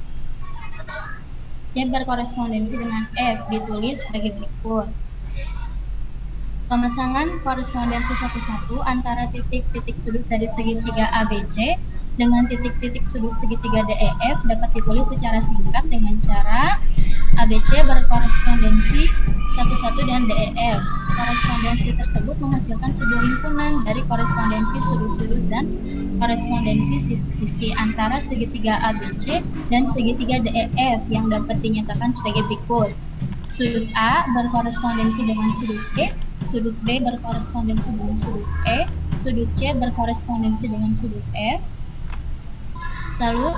C berkorespondensi dengan F. Ditulis sebagai berikut. Pemasangan korespondensi satu-satu antara titik-titik sudut dari segitiga ABC dengan titik-titik sudut segitiga DEF dapat ditulis secara singkat dengan cara ABC berkorespondensi 11 dengan DEF. Korespondensi tersebut menghasilkan sebuah himpunan dari korespondensi sudut-sudut dan korespondensi sisi-sisi antara segitiga ABC dan segitiga DEF yang dapat dinyatakan sebagai berikut. Sudut A berkorespondensi dengan sudut B, sudut B berkorespondensi dengan sudut E, sudut C berkorespondensi dengan sudut F, lalu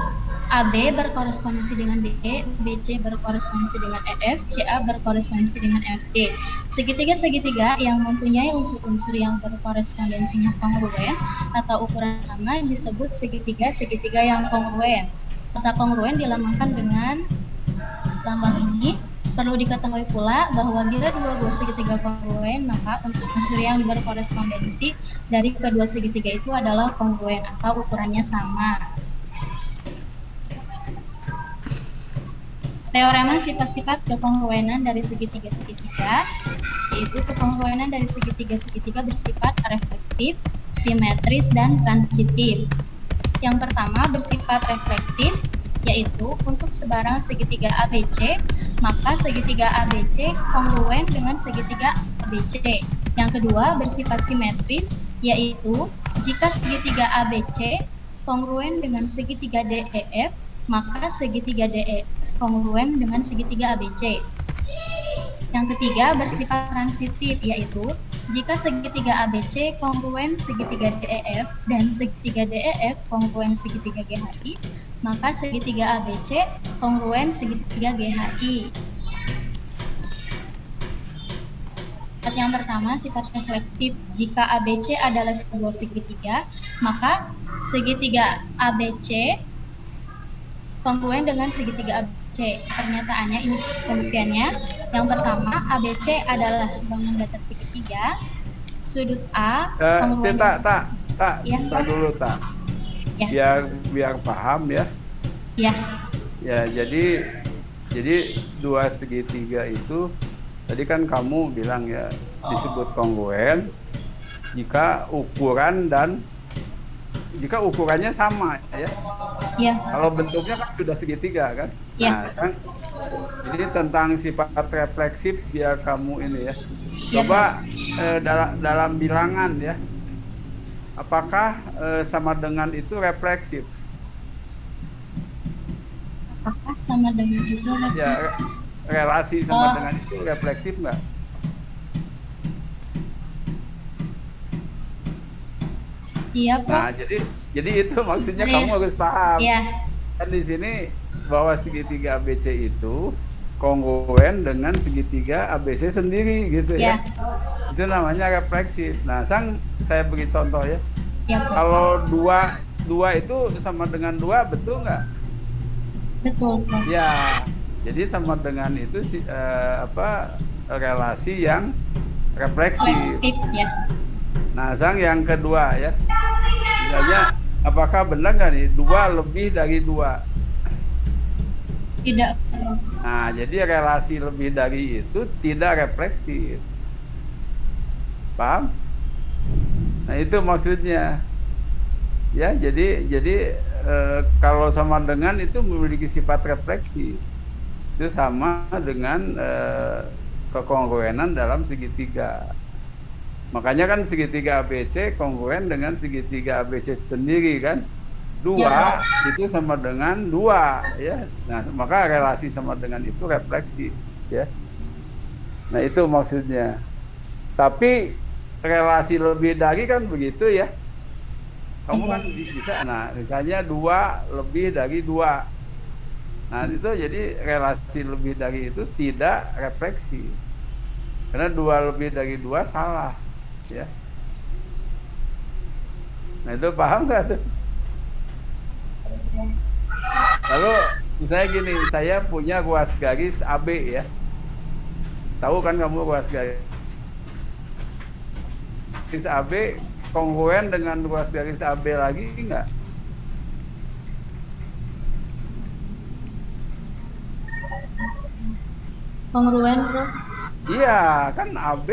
AB berkorespondensi dengan DE, BC berkorespondensi dengan EF, CA berkorespondensi dengan FD. Segitiga-segitiga yang mempunyai unsur-unsur yang berkorespondensinya kongruen atau ukuran sama disebut segitiga-segitiga yang kongruen. Kata kongruen dilambangkan dengan lambang ini. Perlu diketahui pula bahwa bila dua buah segitiga kongruen, maka unsur-unsur yang berkorespondensi dari kedua segitiga itu adalah kongruen atau ukurannya sama. Teorema sifat-sifat kekongruenan dari segitiga-segitiga, yaitu kekongruenan dari segitiga-segitiga bersifat reflektif, simetris, dan transitif. Yang pertama bersifat reflektif, yaitu untuk sebarang segitiga ABC, maka segitiga ABC kongruen dengan segitiga ABC. Yang kedua bersifat simetris, yaitu jika segitiga ABC kongruen dengan segitiga DEF, maka segitiga DEF kongruen dengan segitiga ABC. Yang ketiga bersifat transitif, yaitu jika segitiga ABC kongruen segitiga DEF dan segitiga DEF kongruen segitiga GHI, maka segitiga ABC kongruen segitiga GHI. Sifat yang pertama, sifat reflektif. Jika ABC adalah sebuah segitiga, maka segitiga ABC kongruen dengan segitiga ABC. Pernyataannya ini pembuktiannya. Yang pertama, ABC adalah bangun datar segitiga. Sudut A kongruen. Ya. Dulu ya. Biar paham ya. Ya. Ya, jadi dua segitiga itu tadi kan kamu bilang ya disebut kongruen jika ukurannya sama ya. Ya. Kalau bentuknya kan sudah segitiga kan. Ya. Nah, kan ini tentang sifat refleksif biar kamu ini ya. Coba dalam bilangan ya. Apakah sama dengan itu refleksif? Apakah sama dengan itu refleksif? Ya, relasi sama dengan itu refleksif nggak? Iya, Pak. Nah, jadi itu maksudnya kamu harus paham. Iya. Kan di sini bahwa segitiga ABC itu kongruen dengan segitiga ABC sendiri gitu ya. Itu namanya refleksif. Nah, saya beri contoh ya. Ya, Pak. Kalau dua itu sama dengan 2, betul nggak? Betul, Pak. Ya, jadi sama dengan itu relasi yang refleksif. Reflektif ya. Nah, yang kedua ya, misalnya apakah benar nggak nih 2 lebih dari 2? Tidak. Nah, jadi relasi lebih dari itu tidak refleksif. Paham? Nah, itu maksudnya. Ya, jadi kalau sama dengan itu memiliki sifat refleksi. Itu sama dengan kekongruenan dalam segitiga. Makanya kan segitiga ABC kongruen dengan segitiga ABC sendiri kan. 2 ya. Itu sama dengan 2 ya. Nah, maka relasi sama dengan itu refleksi ya. Nah, itu maksudnya. Tapi relasi lebih dari kan begitu ya. Kamu kan bisa, nah misalnya 2 lebih dari 2. Nah, itu jadi relasi lebih dari itu tidak refleksi. Karena 2 lebih dari 2 salah ya. Nah, itu paham nggak tuh? Lalu misalnya gini, saya punya ruas garis AB ya. Tahu kan kamu ruas garis AB kongruen dengan ruas garis AB lagi enggak? Kongruen, Bro. Iya, kan AB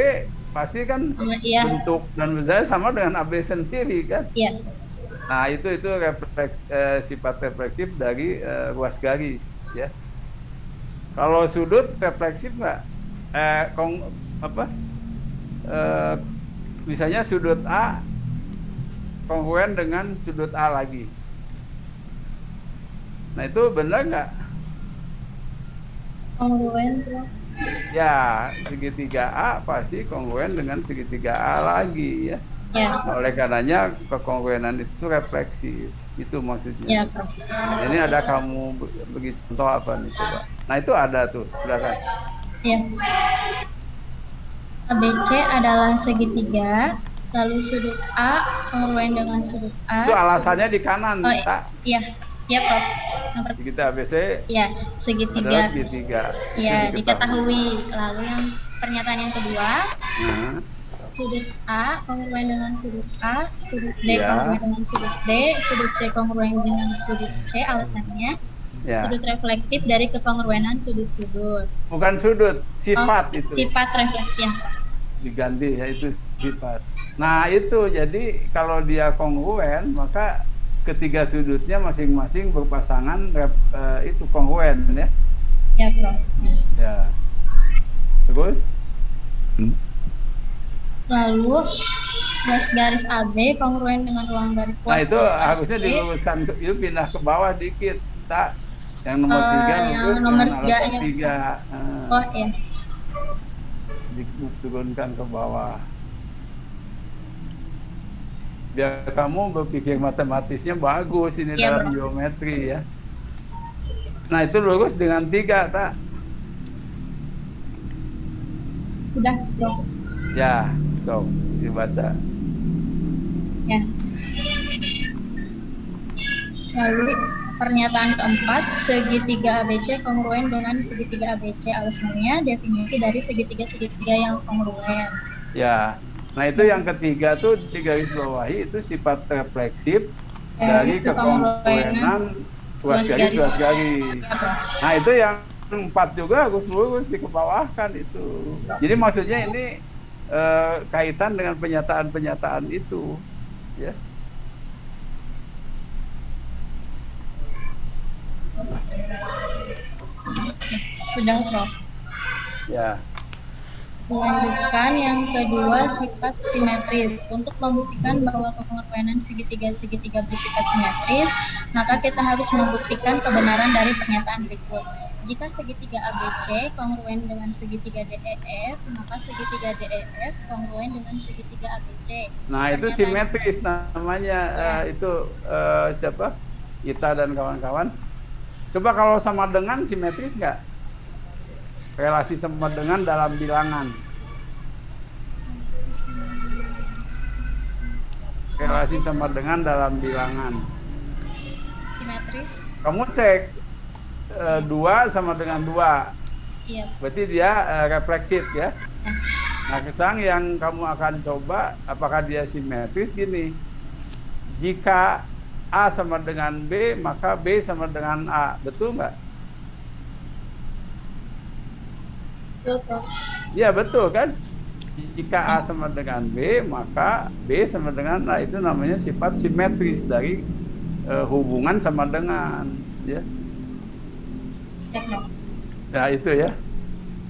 pasti kan Iya. bentuk dan misalnya sama dengan AB sendiri kan? Iya. Nah, itu sifat refleksif dari ruas garis ya. Kalau sudut refleksif nggak? Apa? Eh, Misalnya sudut A kongruen dengan sudut A lagi. Nah, itu benar nggak? Kongruen, Prof. Ya, segitiga A pasti kongruen dengan segitiga A lagi ya. Ya, Nah, oleh karenanya kekongruenan itu refleksi. Itu maksudnya. ya, Prof. Ini ada kamu bagi contoh apa nih coba. Nah, itu ada tuh, silakan. Ya. ABC adalah segitiga, lalu sudut A kongruen dengan sudut A. Itu alasannya di kanan, Oh, tak? iya, iya, Prof. Yang pertama, Segitiga ABC ya, adalah segitiga. segitiga. Ya, Itu diketahui. Lalu yang pernyataan yang kedua, Nah, sudut A kongruen dengan sudut A, sudut B Ya. kongruen dengan sudut B, sudut C kongruen dengan sudut C. Alasannya, ya. sudut reflektif dari kekongruenan sudut-sudut. Bukan sudut, sifat itu. Sifat reflektif. Diganti ya, itu sifat. Nah, itu jadi kalau dia kongruen, maka ketiga sudutnya masing-masing berpasangan itu kongruen ya. Ya, Prof. Ya. Terus Lalu ruas garis AB kongruen dengan ruang garis nah ruas itu garis harusnya AB. di lulusan itu pindah ke bawah dikit, tak? Yang nomor 3 yang lulus nomor dengan tiga, alasan ya. 3. Oh, ya. Diturunkan ke bawah. Biar kamu berpikir matematisnya bagus ini Iya, dalam Bro. geometri ya. Nah, itu lurus dengan 3, tak? Sudah, Prof. Ya, so dibaca. Ya. Lalu pernyataan keempat, segitiga ABC kongruen dengan segitiga ABC. Alasannya definisi dari segitiga-segitiga yang kongruen. Ya. Nah, itu yang ketiga tuh di garis bawahi itu sifat refleksif dari kekongruenan ruas garis. Ya, Prof. Nah, itu yang 4 juga harus lurus dikebawahkan itu. Jadi maksudnya ini kaitan dengan penyataan-penyataan itu, ya. Sudah, Prof. Ya. Melanjutkan yang kedua, sifat simetris. Untuk membuktikan bahwa kekongruenan segitiga-segitiga bersifat simetris, maka kita harus membuktikan kebenaran dari pernyataan berikut. Jika segitiga ABC kongruen dengan segitiga DEF, maka segitiga DEF kongruen dengan segitiga ABC. Nah, itu simetris namanya. Itu siapa? Ita dan kawan-kawan. Coba kalau sama dengan simetris nggak? Relasi sama dengan dalam bilangan. Relasi sama dengan dalam bilangan. Simetris? Kamu cek 2 sama dengan 2. Iya. Berarti dia refleksif ya. Nah, sekarang yang kamu akan coba apakah dia simetris gini. Jika A sama dengan B, maka B sama dengan A. Betul nggak? Betul, Prof. Iya, betul kan? Jika A sama dengan B, maka B sama dengan A. Itu namanya sifat simetris dari hubungan sama dengan, ya. Ya, Prof. Ya, itu ya.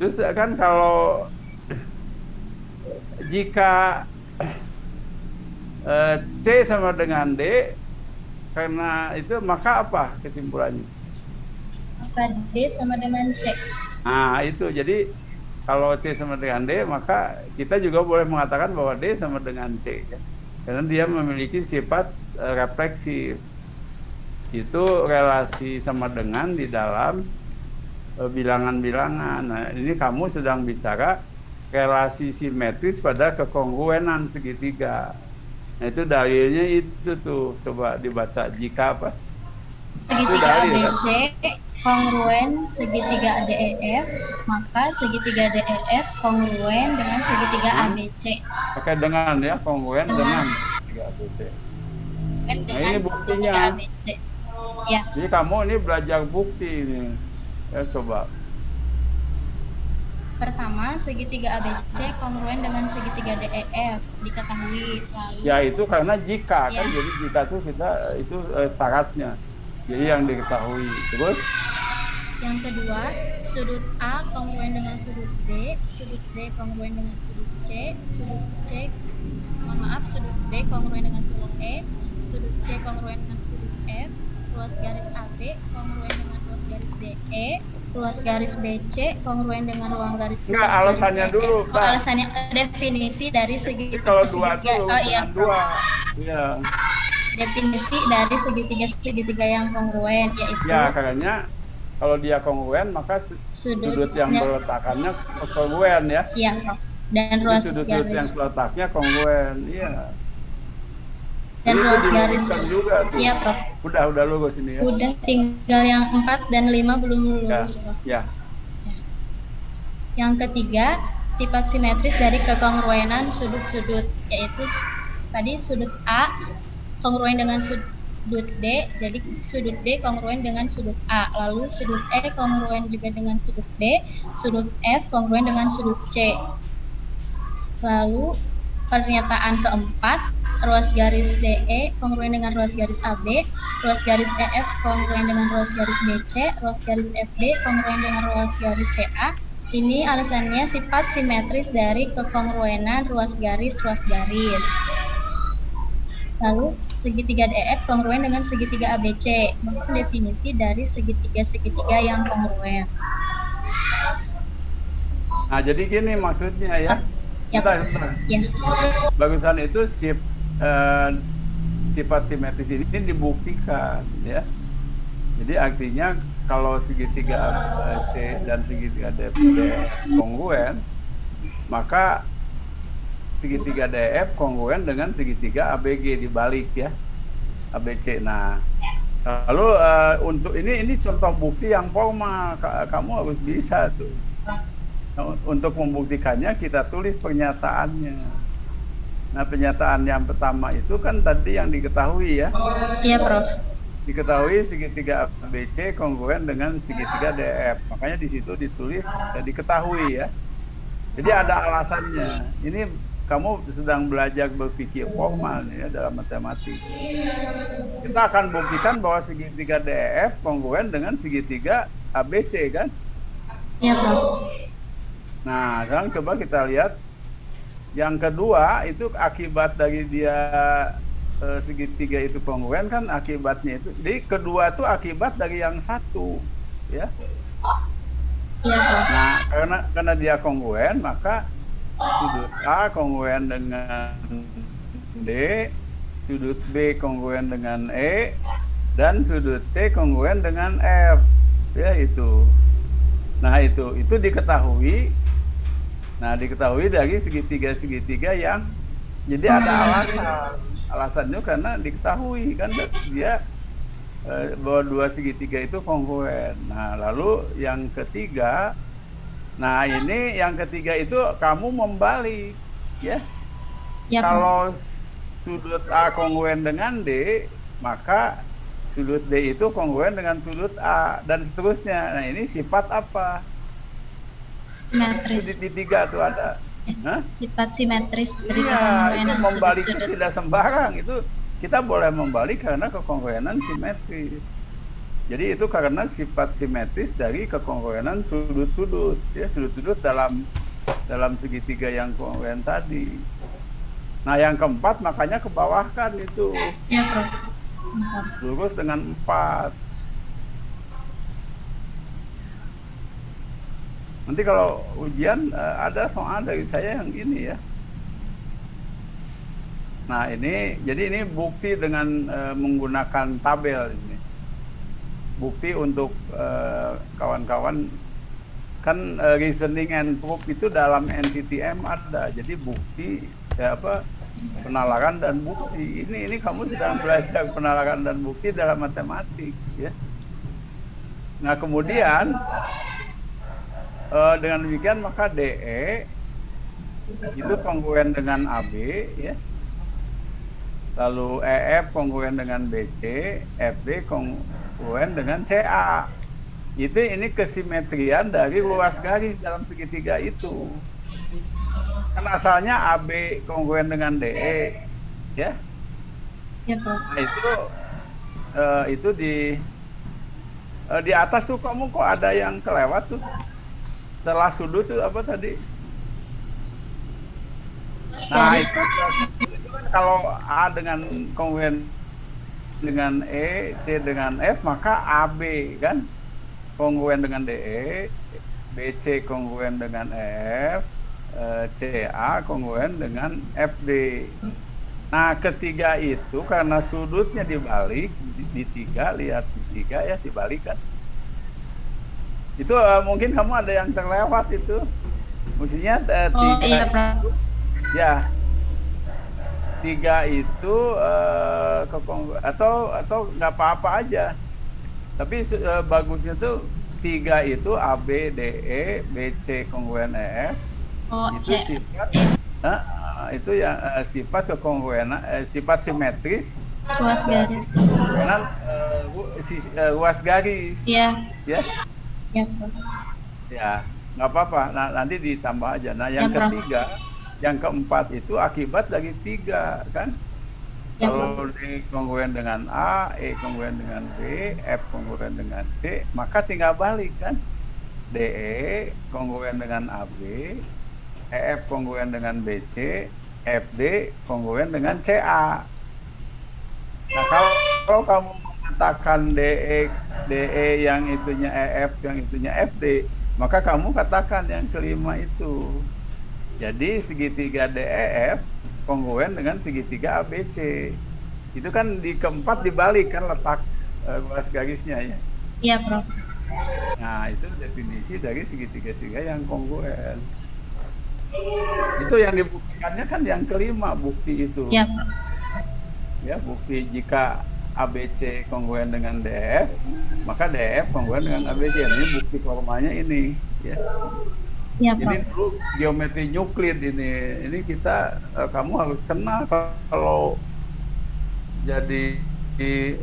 Terus kan kalau jika C sama dengan D, karena itu maka apa kesimpulannya? Maka D sama dengan C. Nah, itu jadi kalau C sama dengan D, maka kita juga boleh mengatakan bahwa D sama dengan C, ya. Karena dia memiliki sifat refleksif. Itu relasi sama dengan di dalam bilangan-bilangan. Nah, ini kamu sedang bicara relasi simetris pada kekongruenan segitiga. Nah, itu dalilnya itu tuh, coba dibaca. Jika apa? Segitiga ABC kongruen segitiga DEF, maka segitiga DEF kongruen dengan segitiga ABC. Pakai dengan ya, kongruen dengan segitiga ABC. Nah, ini buktinya. segitiga ABC. Ya. Jadi kamu ini belajar bukti ini. Ya, coba. Pertama, segitiga ABC kongruen dengan segitiga DEF diketahui. Lalu Ya itu karena jika kan, Ya. jadi jika itu kita itu syaratnya. Jadi yang diketahui. Terus yang kedua, sudut A kongruen dengan sudut B kongruen dengan sudut C, mohon maaf, sudut B kongruen dengan sudut E, sudut C kongruen dengan sudut F, ruas garis AB kongruen dengan ruas garis DE, ruas garis BC kongruen dengan enggak, ruas garis alasannya DE. dulu, Oh, Mbak. alasannya definisi dari Jadi kalau dua itu Oh iya, bukan dua. Ya. definisi dari segitiga yang kongruen yaitu Ya, karena kalau dia kongruen maka sudut yang sudutnya berletakannya kongruen ya. iya, Prof. Dan Jadi ruas sudut-sudut yang garis letaknya kongruen. Iya. dan Jadi itu ruas garis diluruskan juga tuh. iya, Prof. Udah lurus ini ya. Udah, tinggal yang 4 dan 5 belum Ya. lurus, Prof. Ya. Yang ketiga, sifat simetris dari kekongruenan sudut-sudut, yaitu tadi sudut A kongruen dengan sudut D, jadi sudut D kongruen dengan sudut A, lalu sudut E kongruen juga dengan sudut B, sudut F kongruen dengan sudut C. Lalu pernyataan keempat, ruas garis DE kongruen dengan ruas garis AB, ruas garis EF kongruen dengan ruas garis BC, ruas garis FD kongruen dengan ruas garis CA. Ini alasannya sifat simetris dari kekongruenan ruas garis. Lalu segitiga DF kongruen dengan segitiga ABC. Maka definisi dari segitiga yang kongruen. Nah, jadi gini maksudnya ya. Ya, Bentar. ya, Bagusan itu sifat simetris ini dibuktikan ya. Jadi artinya kalau segitiga C dan segitiga DF kongruen, maka segitiga DF kongruen dengan segitiga ABG dibalik ya, ABC. Nah, lalu untuk ini contoh bukti yang formal, kamu harus bisa tuh. Untuk membuktikannya kita tulis pernyataannya. Nah, pernyataan yang pertama itu kan tadi yang diketahui ya. Iya, Prof. Diketahui segitiga ABC kongruen dengan segitiga DF. Makanya di situ ditulis diketahui ya. Jadi ada alasannya. Ini kamu sedang belajar berpikir formal ya dalam matematik. Kita akan buktikan bahwa segitiga DF kongruen dengan segitiga ABC kan? Iya, Prof. Nah, sekarang coba kita lihat yang kedua itu akibat dari dia segitiga itu kongruen kan akibatnya itu. Jadi kedua itu akibat dari yang satu, ya. Iya, Prof. Nah, karena dia kongruen maka sudut A kongruen dengan D, sudut B kongruen dengan E, dan sudut C kongruen dengan F, ya itu. Nah itu diketahui. Nah diketahui dari segitiga yang jadi ada alasannya karena diketahui kan dia bahwa dua segitiga itu kongruen. Nah lalu yang ketiga, nah ini yang ketiga itu kamu membalik ya. Ya, Kalau sudut A kongruen dengan D, maka sudut D itu kongruen dengan sudut A dan seterusnya. Nah ini sifat apa? simetris. Di tiga tuh ada. Hah? Sifat simetris dari Iya, itu kekongruenan membalik itu sudut-sudut. tidak sembarang. Itu kita boleh membalik karena kekongruenan simetris. Jadi itu karena sifat simetris dari kekongruenan sudut-sudut, ya sudut-sudut dalam segitiga yang kongruen tadi. Nah yang keempat makanya kebawahkan itu Ya, Prof. Sebentar. lurus dengan 4. Nanti kalau ujian ada soal dari saya yang ini ya. Nah ini jadi ini bukti dengan menggunakan tabel ini. Bukti untuk kawan-kawan kan reasoning and proof itu dalam NCTM ada. Jadi bukti penalaran dan bukti. Ini kamu sedang belajar penalaran dan bukti dalam matematik ya. Nah kemudian dengan demikian maka DE itu kongruen dengan AB ya. Lalu EF kongruen dengan BC, FB kongruen dengan CA. ini kesimetrian dari luas garis dalam segitiga itu. Kan asalnya AB kongruen dengan DE, ya. Ya, Prof. Nah itu di atas tuh kamu kok ada yang kelewat tuh. Setelah sudut tuh apa tadi? Nah Garis, Prof. itu kan kalau A dengan kongruen dengan E, C dengan F, maka AB kan kongruen dengan DE, BC kongruen dengan F, CA kongruen dengan FD. Nah, ketiga itu karena sudutnya dibalik di tiga, lihat di tiga ya dibalik kan. Itu mungkin kamu ada yang terlewat itu. Mestinya Oh, tiga iya, Prof. ya tiga itu atau nggak apa-apa aja. Tapi bagusnya tuh tiga itu AB, DE, BC kongruen EF. Oh, Itu C. sifat itu yang sifat kekongruenan, sifat simetris Luas garis. kekongruenan luas garis, Iya. ya Ya, Prof. ya nggak apa-apa. Nah, nanti ditambah aja. Nah, yang Ya, Prof. ketiga, yang keempat itu akibat dari tiga kan. Ya, Kalau D kongruen dengan A, E kongruen dengan B, F kongruen dengan C, maka tinggal balik kan. DE kongruen dengan AB, EF kongruen dengan BC, FD kongruen dengan CA. Nah, kalau kamu mengatakan DE yang itunya EF, yang itunya FD, maka kamu katakan yang kelima itu. Jadi segitiga DEF kongruen dengan segitiga ABC. Itu kan di keempat dibalik kan letak luas garisnya ya. Iya, Prof. Nah, itu definisi dari segitiga-segitiga yang kongruen. Itu yang dibuktikannya kan yang kelima bukti itu. Iya, Prof. Ya, bukti jika ABC kongruen dengan DF, maka DF kongruen dengan ABC. Ini bukti formanya ini, ya. Iya, Ini Prof. dulu geometri Euclid ini. Ini kita kamu harus kenal kalau jadi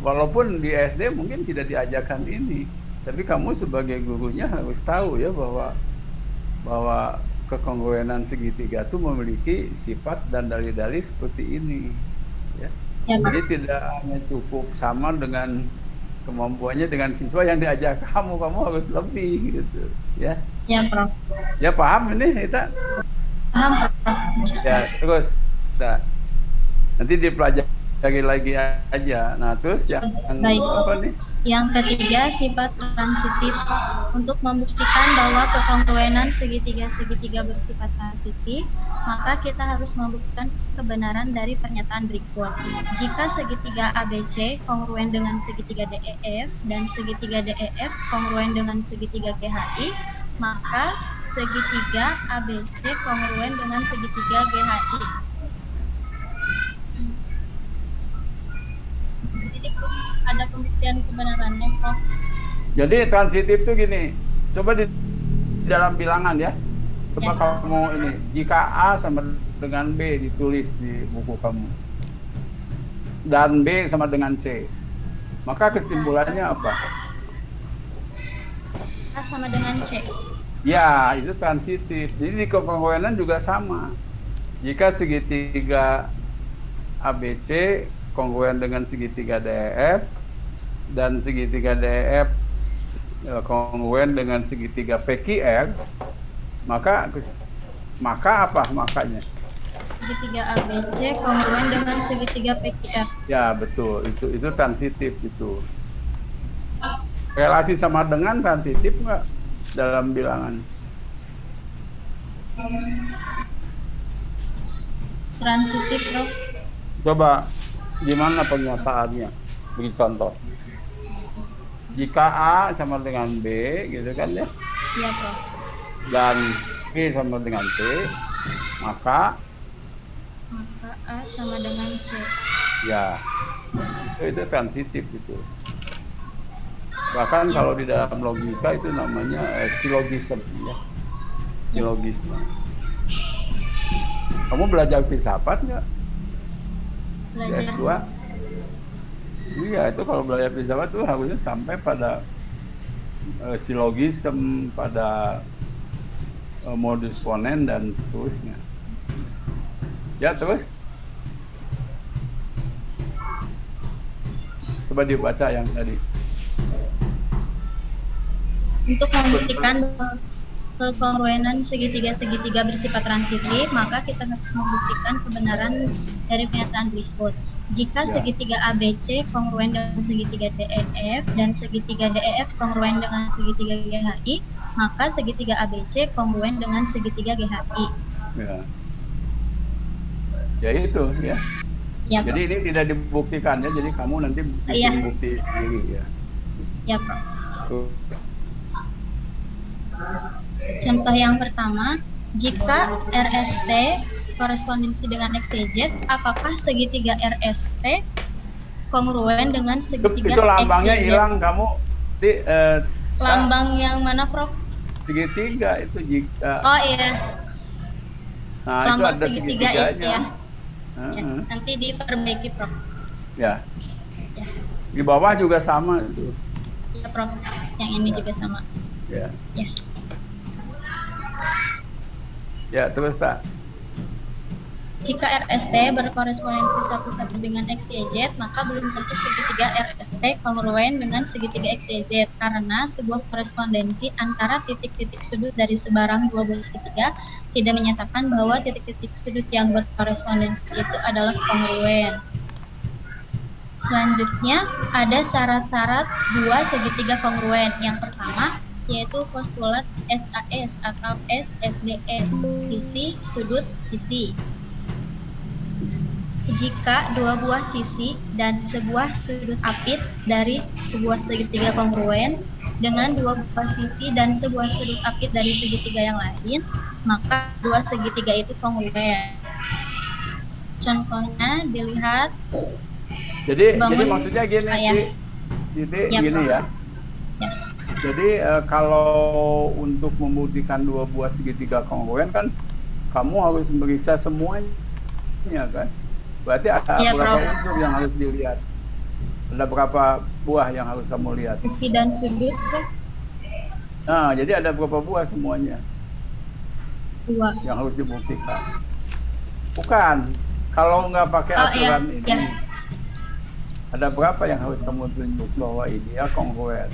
walaupun di SD mungkin tidak diajarkan ini, tapi kamu sebagai gurunya harus tahu ya bahwa kekongruenan segitiga itu memiliki sifat dan dalil-dalil seperti ini. Ya. Ya, Prof. Jadi tidak hanya cukup sama dengan kemampuannya dengan siswa yang diajar kamu harus lebih gitu, ya. Ya, Prof. Ya paham ini kita. Paham, Prof. Ya terus, nah, nanti dipelajari lagi aja. Nah terus yang Baik. apa nih? Yang ketiga, sifat transitif. Untuk membuktikan bahwa kekongruenan segitiga-segitiga bersifat transitif, maka kita harus membuktikan kebenaran dari pernyataan berikut. Jika segitiga ABC kongruen dengan segitiga DEF dan segitiga DEF kongruen dengan segitiga GHI, maka segitiga ABC kongruen dengan segitiga GHI. Jadi ada pembuktian kebenarannya, Prof. Jadi transitif itu gini. Coba di dalam bilangan ya. Coba Ya. kamu ini, jika A sama dengan B ditulis di buku kamu, dan B sama dengan C, maka kesimpulannya apa? A sama dengan C. Ya, itu transitif. Jadi di kekongruenan juga sama. Jika segitiga ABC kongruen dengan segitiga DEF dan segitiga DEF kongruen dengan segitiga PQR, maka apa makanya? Segitiga ABC kongruen dengan segitiga PQR. Ya, betul. Itu transitif itu. Relasi sama dengan transitif nggak dalam bilangan? Transitif, Prof. Coba gimana pernyataannya? Beri contoh. Jika A sama dengan B, gitu kan ya, Iya, Prof. dan B sama dengan C, maka Maka A sama dengan C. ya itu transitif itu. Bahkan kalau di dalam logika itu namanya silogisme ya. Silogisme. Kamu belajar filsafat nggak? Di Belajar. S2? Iya, itu kalau belajar filsafat itu harusnya sampai pada silogisme, pada modus ponen dan seterusnya. Ya, terus coba dibaca yang tadi. Untuk membuktikan kekongruenan segitiga-segitiga bersifat transitif, maka kita harus membuktikan kebenaran dari pernyataan berikut. Jika segitiga ABC kongruen dengan segitiga DEF dan segitiga DEF kongruen dengan segitiga GHI, maka segitiga ABC kongruen dengan segitiga GHI. Ya, ya itu ya. Ya, Jadi ini tidak dibuktikan ya, jadi kamu nanti bikin bukti sendiri ya. Ya, Prof. Tuh. Contoh yang pertama, jika RST korespondensi dengan XYZ, apakah segitiga RST kongruen dengan segitiga Itu lambangnya XYZ? hilang kamu di Lambang yang mana, Prof? segitiga itu jika. Oh iya, Nah, lambang itu ada segitiga itu segitiganya. ya. Ya, nanti diperbaiki, Prof. Ya. Ya. Di bawah juga sama itu. Ya, Prof. Yang ini juga sama. Ya. Ya. Ya, terus tak. Jika RST berkorespondensi satu-satu dengan XYZ, maka belum tentu segitiga RST kongruen dengan segitiga XYZ, karena sebuah korespondensi antara titik-titik sudut dari sebarang dua buah segitiga tidak menyatakan bahwa titik-titik sudut yang berkorespondensi itu adalah kongruen. Selanjutnya, ada syarat-syarat dua segitiga kongruen. Yang pertama, yaitu postulat SAS atau SSDS, sisi, sudut, sisi. Jika dua buah sisi dan sebuah sudut apit dari sebuah segitiga kongruen dengan dua buah sisi dan sebuah sudut apit dari segitiga yang lain, maka dua segitiga itu kongruen. Contohnya dilihat. Jadi maksudnya gini sih. Jadi ya, gini ya. Ya. Jadi kalau untuk membuktikan dua buah segitiga kongruen kan kamu harus meriksa semuanya kan. Berarti ada berapa unsur yang harus dilihat? Ada berapa buah yang harus kamu lihat? Sisi dan sudut kan? Nah, jadi ada berapa buah semuanya? Dua. Yang harus dibuktikan. Bukan. Kalau nggak pakai aturan ini, ada berapa yang harus kamu tunjuk bahwa ini ya kongruen?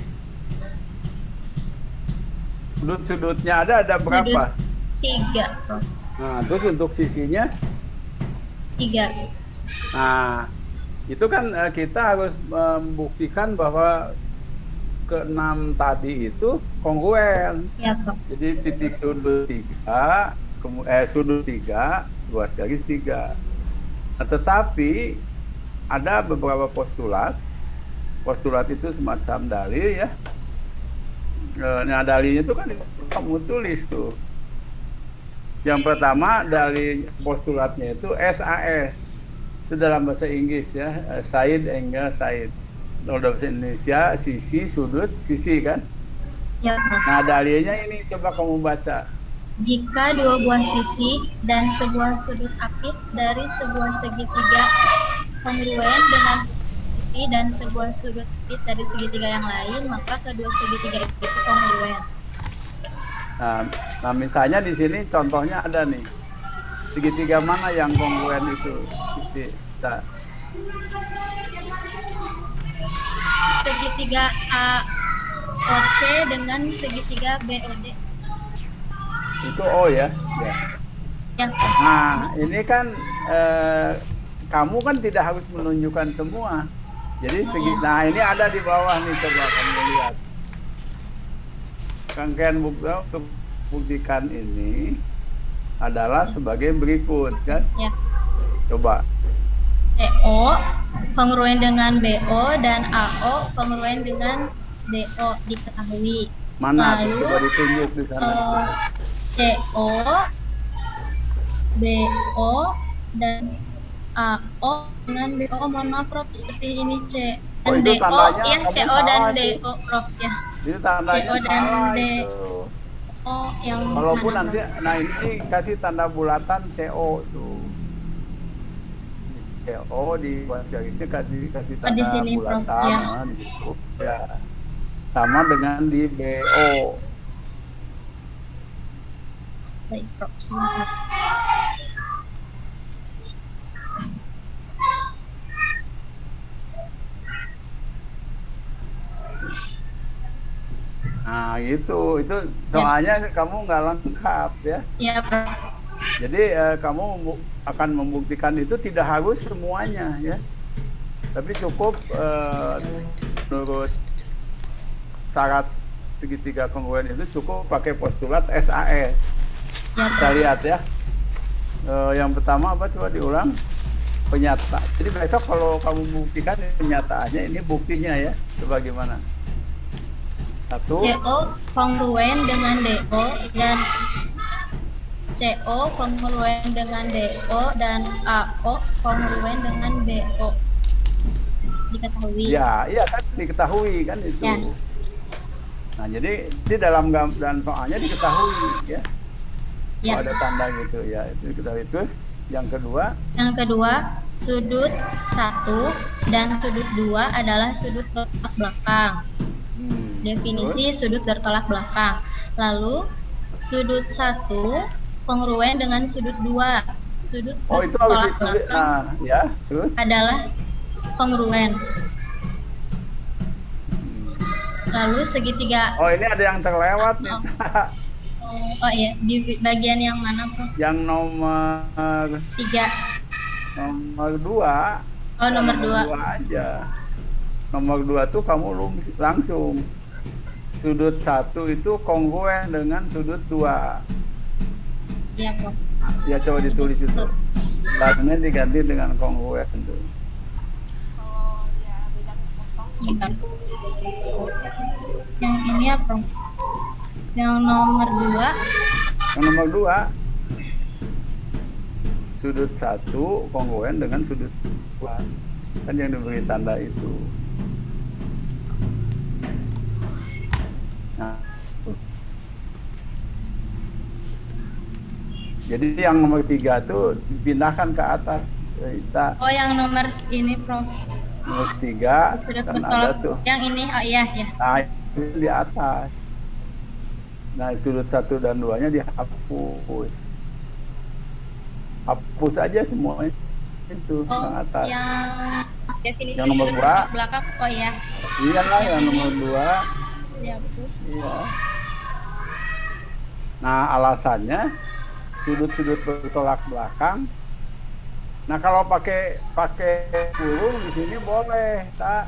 Sudut-sudutnya ada berapa? Sudut 3, Prof. Nah, terus untuk sisinya? 3. Nah, itu kan kita harus membuktikan bahwa ke-6 tadi itu kongruen. Ya, Prof. Jadi titik sudut 3, sudut 3, luas garis 3. Nah, tetapi ada beberapa postulat. Postulat itu semacam dalil ya. Nah, dalilnya itu kan kamu tulis tuh. Yang pertama dari postulatnya itu SAS. Itu dalam bahasa Inggris ya, side angle side. Kalau dalam bahasa Indonesia sisi, sudut, sisi kan? Ya. Nah, dalilnya ini coba kamu baca. Jika dua buah sisi dan sebuah sudut apit dari sebuah segitiga kongruen dengan sisi dan sebuah sudut apit dari segitiga yang lain, maka kedua segitiga itu kongruen. Nah, misalnya di sini contohnya ada nih. Segitiga mana yang kongruen itu? Segitiga AOC dengan segitiga BOD. Itu O ya? Ya. Nah, ini kan kamu kan tidak harus menunjukkan semua. Jadi nah ini ada di bawah nih, coba kamu lihat. Rangkaian buktikan ini adalah sebagai berikut kan? Ya. Coba. CO kongruen dengan BO dan AO kongruen dengan DO diketahui. Mana? Lalu, coba ditunjuk di sana. CO, BO dan AO dengan BO, mohon maaf Prof, seperti ini C dan DO ya, CO dan DO Prof ya. Itu tandanya CO dan DO yang walaupun mana, nanti Prof? nah ini kasih tanda bulatan CO tuh. CO di garis garisnya kasih tanda di sini, bulatan. Prof, ya. Nah, di situ. Ya. sama dengan di BO. Baik, Prof. Sebentar. Nah, itu soalnya kamu nggak lengkap ya. Ya, Prof. Jadi kamu akan membuktikan itu tidak harus semuanya ya, tapi cukup menurut syarat segitiga kongruen itu cukup pakai postulat SAS. Ya, Kita Prof. lihat ya. Yang pertama apa, coba diulang, penyata. Jadi besok kalau kamu buktikan penyataannya, ini buktinya ya. Coba gimana? Satu. CO kongruen dengan DO dan CO kongruen dengan DO dan AO kongruen dengan BO. Diketahui. Ya, iya kan diketahui kan itu. Ya. Nah, jadi di dalam dan soalnya diketahui ya. Ya. Oh, ada tanda gitu ya, itu diketahui. Terus yang kedua, Sudut 1 dan sudut 2 adalah sudut bertolak belakang. Definisi sudut bertolak belakang. Lalu sudut 1 kongruen dengan sudut 2. Sudut oh itu harus bertolak ditulis. belakang Nah, ya, terus adalah kongruen. Lalu segitiga. oh ini ada yang terlewat nih. Oh iya, di bagian yang mana, Prof? Yang nomor 3. nomor 2. Oh, nomor 2. 2 aja. Nomor 2 tuh kamu langsung sudut 1 itu kongruen dengan sudut 2. Iya, Prof. Ya coba ditulis itu. Lainnya diganti dengan kongruen tuh. Sebentar. Yang ini ya, Prof. Yang nomor 2. Yang nomor 2 sudut 1 kongruen dengan sudut 2. Kan yang diberi tanda itu. Nah, jadi yang nomor 3 tuh dipindahkan ke atas. Kita Oh, yang nomor ini, Prof. nomor 3 Sudut kan ada bertolak. tuh. Yang ini, oh iya, ya. Nah, itu di atas. Nah, sudut 1 dan 2-nya dihapus. Hapus aja semuanya itu Oh, yang atas. yang definisi Yang nomor sudut 2. bertolak belakang. Oh iya, Iya lah, yang nomor 2. dihapus. Iya. Nah, alasannya sudut-sudut bertolak belakang. Nah, kalau pakai kurung di sini boleh, tak?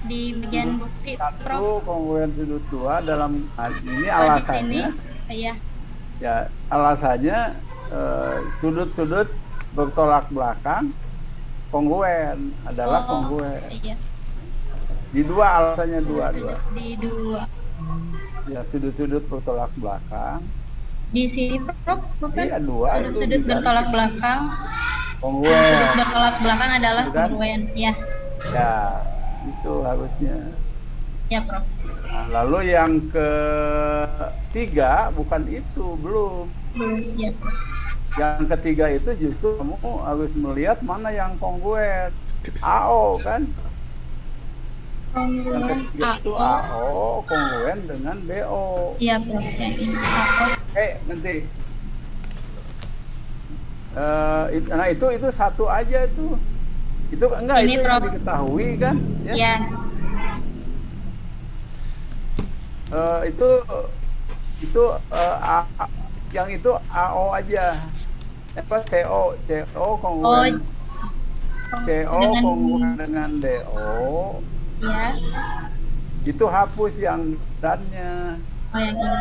Di bagian bukti, Prof. 1 kongruen sudut 2 dalam ini Oh, di sini. alasannya. Iya. Ya, alasannya sudut-sudut bertolak belakang kongruen adalah kongruen. Iya. Di 2 alasannya 2. Di 2. Ya, sudut-sudut bertolak belakang. Di sini, Prof, bukan? Iya, 2. Sudut-sudut bertolak belakang. Kongruen. Sudut bertolak belakang adalah Bukan? kongruen. Ya. Ya, itu harusnya. Ya, Prof. Nah, lalu yang ketiga bukan itu, belum. Belum. Ya, Prof. Yang ketiga itu justru kamu harus melihat mana yang kongruen. AO kan? Yang Kongruen ketiga itu AO kongruen dengan BO. Iya, Prof. Yang ini AO. Nanti. Nah itu satu aja itu. Itu enggak, Ini, itu yang Prof. diketahui kan? Ya. Ya. Yang itu AO aja. Apa CO Oh, kongruen CO dengan kongruen dengan DO. ya. Itu hapus yang dannya. Oh, yang ini.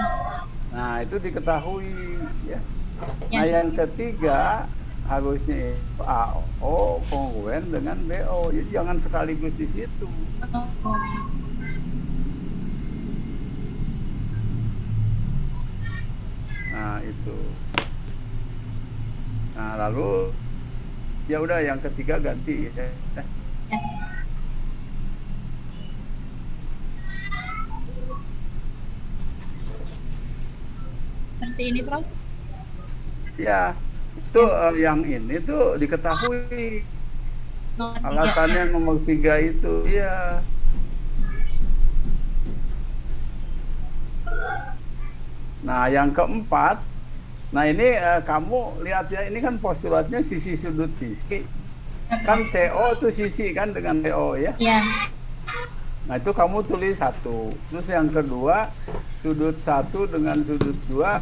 Nah, itu diketahui ya. Ya. Nah, yang ketiga harusnya itu AO kongruen dengan BO. Jadi jangan sekaligus di situ. Oh. Nah, itu. Nah, lalu ya udah yang ketiga ganti ya. Ya. Seperti ini, Prof. Ya, itu yang ini tuh diketahui. Nomor 3. Alasannya nomor 3 itu, ya. Nah, yang keempat, nah ini kamu lihat ya, ini kan postulatnya sisi sudut sisi. Kan CO itu sisi kan dengan CO ya. Ya. Nah, itu kamu tulis 1. Terus yang kedua, sudut 1 dengan sudut 2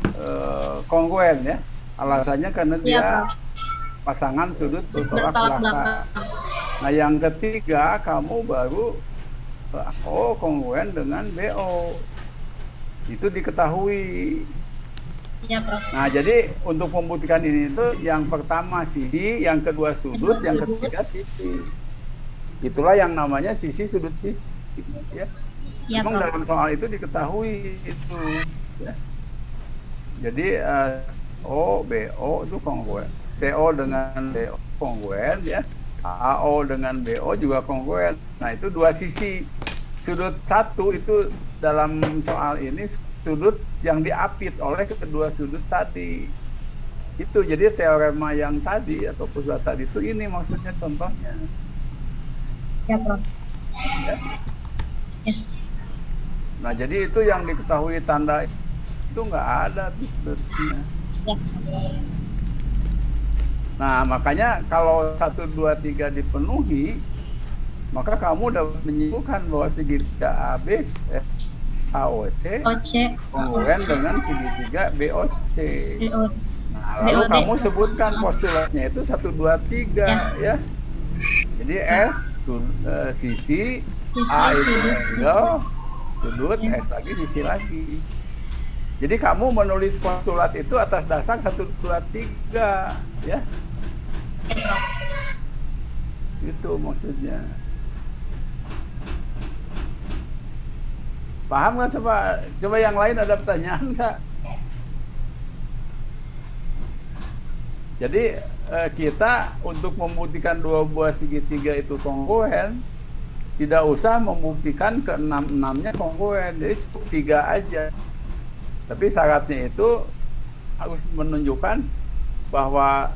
kongruen ya. Alasannya karena Iya, dia Prof. pasangan sudut bertolak Bertolak belakang. belakang. Nah, yang ketiga, kamu baru O kongruen dengan BO. Itu diketahui. Iya, Prof. Nah, jadi untuk membuktikan ini itu yang pertama sisi, yang kedua sudut, yang ketiga sisi. Itulah yang namanya sisi sudut sisi. Ya. Iya, Memang Prof. dalam soal itu diketahui itu. Ya. Jadi O, BO itu kongruen. CO dengan BO kongruen ya. AO dengan BO juga kongruen. Nah, itu dua sisi. Sudut 1 itu dalam soal ini sudut yang diapit oleh kedua sudut tadi. Itu jadi teorema yang tadi atau postulat tadi itu ini maksudnya contohnya. Ya, Prof. Ya. Ya. Nah, jadi itu yang diketahui tanda itu nggak ada tuh sudutnya. Ya. Nah, makanya kalau 1, 2, 3 dipenuhi, maka kamu dapat menyimpulkan bahwa segitiga AB AOC OC, kongruen dengan segitiga BOC. BO. Nah, lalu BOD. kamu sebutkan postulatnya itu 1, 2, 3 ya. Jadi S sisi, Sisi, A itu sudut, angle, sudut, Ya. S lagi sisi lagi. Jadi kamu menulis postulat itu atas dasar 1, 2, 3 ya. Itu maksudnya. Paham nggak? Coba yang lain ada pertanyaan nggak? Jadi kita untuk membuktikan dua buah segitiga itu kongruen, tidak usah membuktikan ke-6-6-nya kongruen, jadi cukup 3 aja. Tapi syaratnya itu harus menunjukkan bahwa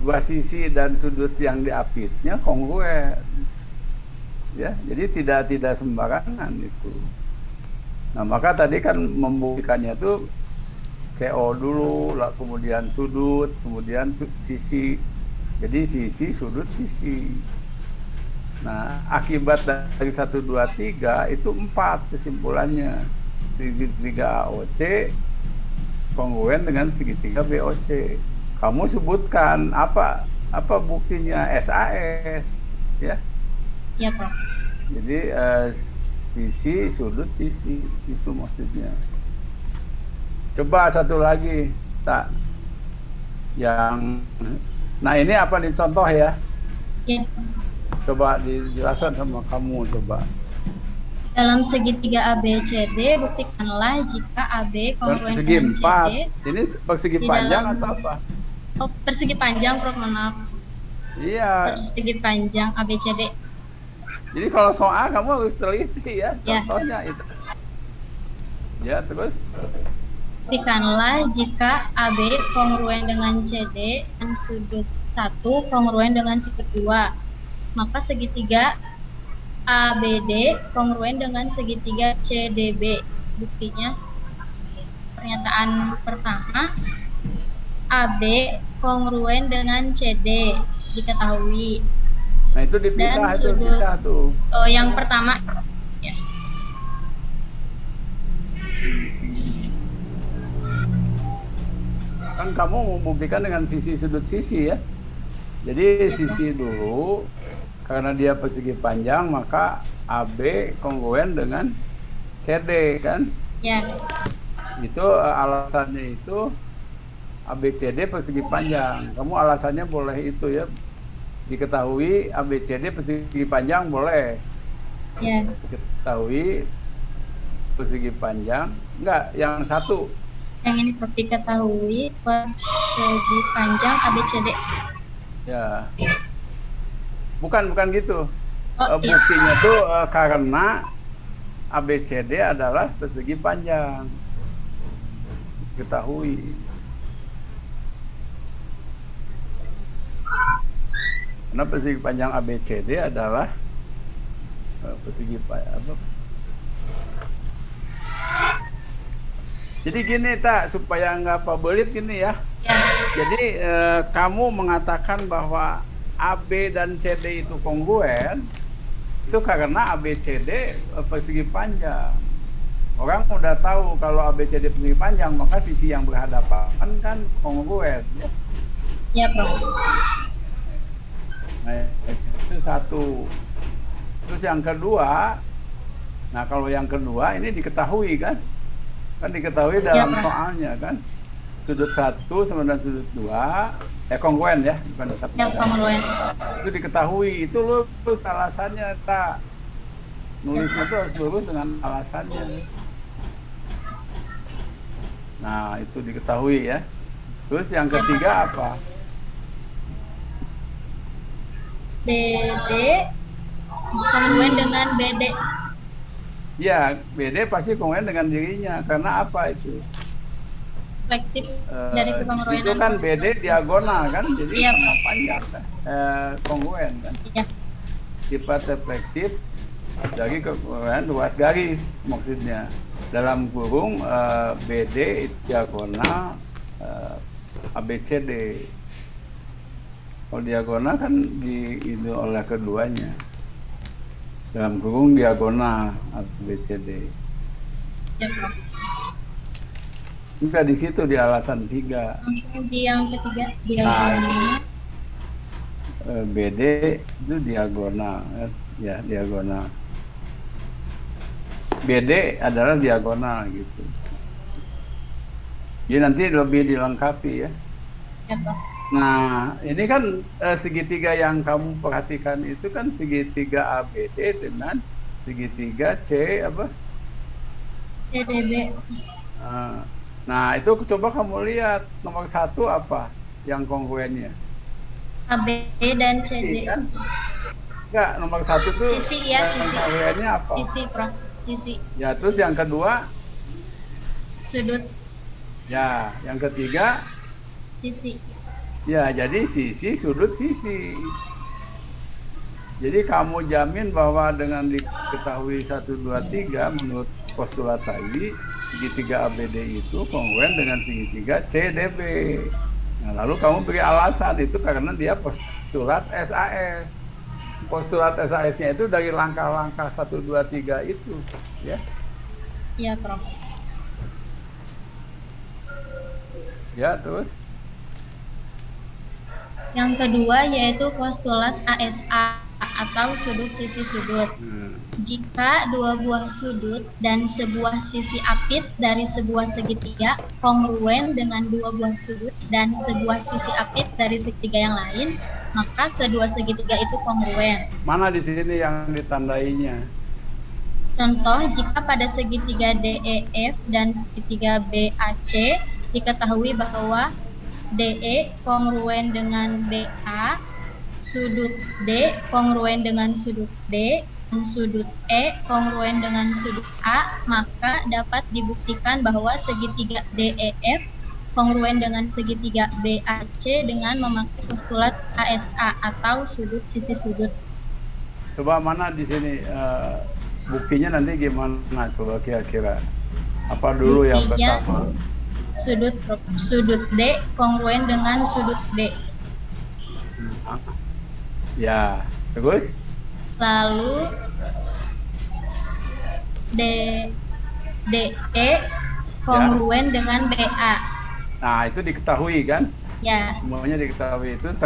dua sisi dan sudut yang diapitnya kongruen. Ya, jadi tidak sembarangan itu. Nah, maka tadi kan membuktikannya itu CO dulu, lah kemudian sudut, kemudian sisi. Jadi sisi, sudut, sisi. Nah, akibat dari 1, 2, 3 itu 4 kesimpulannya. Segitiga AOC kongruen dengan segitiga BOC. Kamu sebutkan apa buktinya SAS, ya? Ya, Prof. Jadi sisi, sudut, sisi itu maksudnya. Coba satu lagi, tak yang, nah ini apa nih contoh ya? Ya. Coba dijelaskan sama kamu coba. Dalam segitiga ABCD, buktikanlah jika AB kongruen Persegi dengan 4. CD. Ini persegi Di panjang dalam- atau apa? Oh, persegi panjang, Prof. Maaf. Iya. Persegi panjang ABCD. Jadi kalau soal kamu harus teliti ya, Ya. contohnya itu. Ya, terus Buktikanlah jika AB kongruen dengan CD dan sudut 1 kongruen dengan sudut 2. Maka segitiga ABD kongruen dengan segitiga CDB. Buktinya, pernyataan pertama, AB kongruen dengan CD diketahui. nah itu dipisah, Dan itu sudut- dipisah tuh. Oh, yang pertama, ya. Kan kamu membuktikan dengan sisi sudut sisi ya. Jadi sisi dulu, karena dia persegi panjang maka AB kongruen dengan CD kan. Ya, Itu alasannya itu ABCD persegi panjang. Kamu alasannya boleh itu ya. Diketahui ABCD persegi panjang boleh. ya. Diketahui persegi panjang. Enggak, yang satu. Yang ini Prof diketahui persegi panjang ABCD. Ya. Bukan gitu. Oh, iya. Buktinya tuh karena ABCD adalah persegi panjang. Ketahui. Karena persegi panjang ABCD adalah persegi apa? Jadi gini tak, supaya nggak pabelit gini ya. Ya, Jadi kamu mengatakan bahwa AB dan CD itu kongruen, itu karena ABCD persegi panjang. Orang udah tahu kalau ABCD persegi panjang, maka sisi yang berhadapan kan kongruen. Ya. ya Prof. Nah, itu satu. Terus yang kedua, nah kalau yang kedua ini diketahui kan? Kan diketahui dalam Pak. soalnya kan? Sudut 1 sama dengan sudut 2, kongruen ya, bukan satu. Ya kongruen. Itu diketahui, itu lurus alasannya tak. Nulisnya itu harus lurus dengan alasannya. Nah, itu diketahui ya. Terus yang ketiga apa? BD kongruen dengan BD. Ya, BD pasti kongruen dengan dirinya. Karena apa itu? Reflektif dari kekongruenan. Itu kan BD diagonal kan, jadi Iya, sama Pak. panjang kan, kongruen kan. Ya, Sifat refleksif dari kekongruenan luas garis maksudnya. Dalam kurung BD diagonal ABCD. Kalau diagonal kan itu oleh keduanya. Dalam kurung diagonal ABCD. ya Prof. Enggak di situ di alasan 3. Langsung di yang ketiga, di Nah, yang BD itu diagonal ya, diagonal. BD adalah diagonal gitu. Jadi nanti lebih dilengkapi ya. ya Prof. Nah, ini kan segitiga yang kamu perhatikan itu kan segitiga ABD dengan segitiga C apa? CDB. Nah, itu coba kamu lihat nomor 1 apa yang kongruennya? AB dan CD. Kan? Enggak, nomor 1 tuh Sisi ya, yang sisi. kongruennya apa? Sisi Prof. Sisi. Ya, terus yang kedua, Sudut. ya, yang ketiga, Sisi. ya, jadi sisi, sudut, sisi. Jadi kamu jamin bahwa dengan diketahui 1, 2, 3 menurut postulat tadi, segitiga ABD itu kongruen dengan segitiga CDB. Nah, lalu kamu beri alasan itu karena dia postulat SAS. Postulat SAS-nya itu dari langkah-langkah 1, 2, 3 itu, ya. Ya Prof. Ya, terus Yang kedua yaitu postulat ASA atau sudut sisi sudut. Jika dua buah sudut dan sebuah sisi apit dari sebuah segitiga kongruen dengan dua buah sudut dan sebuah sisi apit dari segitiga yang lain, maka kedua segitiga itu kongruen. mana di sini yang ditandainya? Contoh, jika pada segitiga DEF dan segitiga BAC diketahui bahwa DE kongruen dengan BA, sudut D kongruen dengan sudut B, dan sudut E kongruen dengan sudut A, maka dapat dibuktikan bahwa segitiga DEF kongruen dengan segitiga BAC dengan memakai postulat ASA atau sudut sisi sudut. Coba mana di sini buktinya nanti gimana? Coba kira-kira apa dulu yang Buktinya, pertama? sudut D kongruen dengan sudut B. Ya, terus? Lalu DE kongruen dengan BA. Nah, itu diketahui kan? Ya, Semuanya diketahui. Itu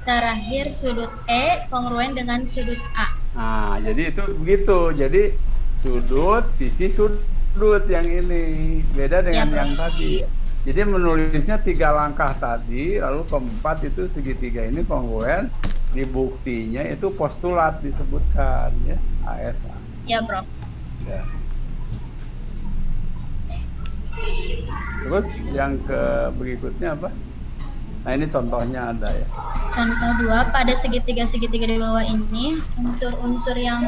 terakhir sudut E kongruen dengan sudut A. nah, jadi itu begitu. Jadi sudut, sisi sudut yang ini beda dengan Ya, yang tadi. Jadi menulisnya 3 langkah tadi, lalu keempat itu segitiga ini kongruen. Di buktinya itu postulat disebutkan ya, ASA. Ya, Prof. Ya. Terus yang berikutnya apa? Nah, ini contohnya ada ya. Contoh 2, pada segitiga-segitiga di bawah ini, unsur-unsur yang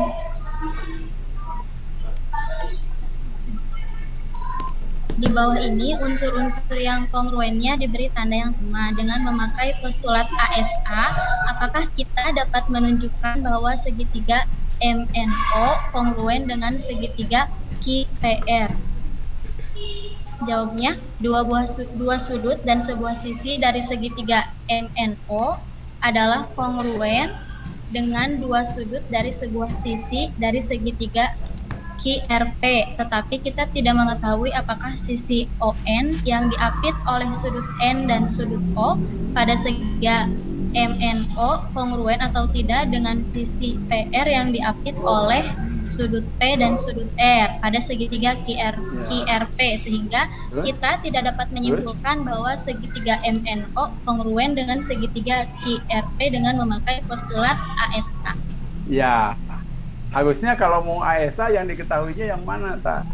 di bawah ini, unsur-unsur yang kongruennya diberi tanda yang sama. Dengan memakai postulat ASA, apakah kita dapat menunjukkan bahwa segitiga MNO kongruen dengan segitiga QPR? Jawabnya, dua sudut dan sebuah sisi dari segitiga MNO adalah kongruen dengan dua sudut dari sebuah sisi dari segitiga QRP. Tetapi kita tidak mengetahui apakah sisi ON yang diapit oleh sudut N dan sudut O pada segitiga MNO kongruen atau tidak dengan sisi PR yang diapit oleh sudut P dan sudut R pada segitiga QRP, sehingga kita tidak dapat menyimpulkan bahwa segitiga MNO kongruen dengan segitiga QRP dengan memakai postulat ASA. Ya, harusnya kalau mau ASA yang diketahuinya yang mana, Tak?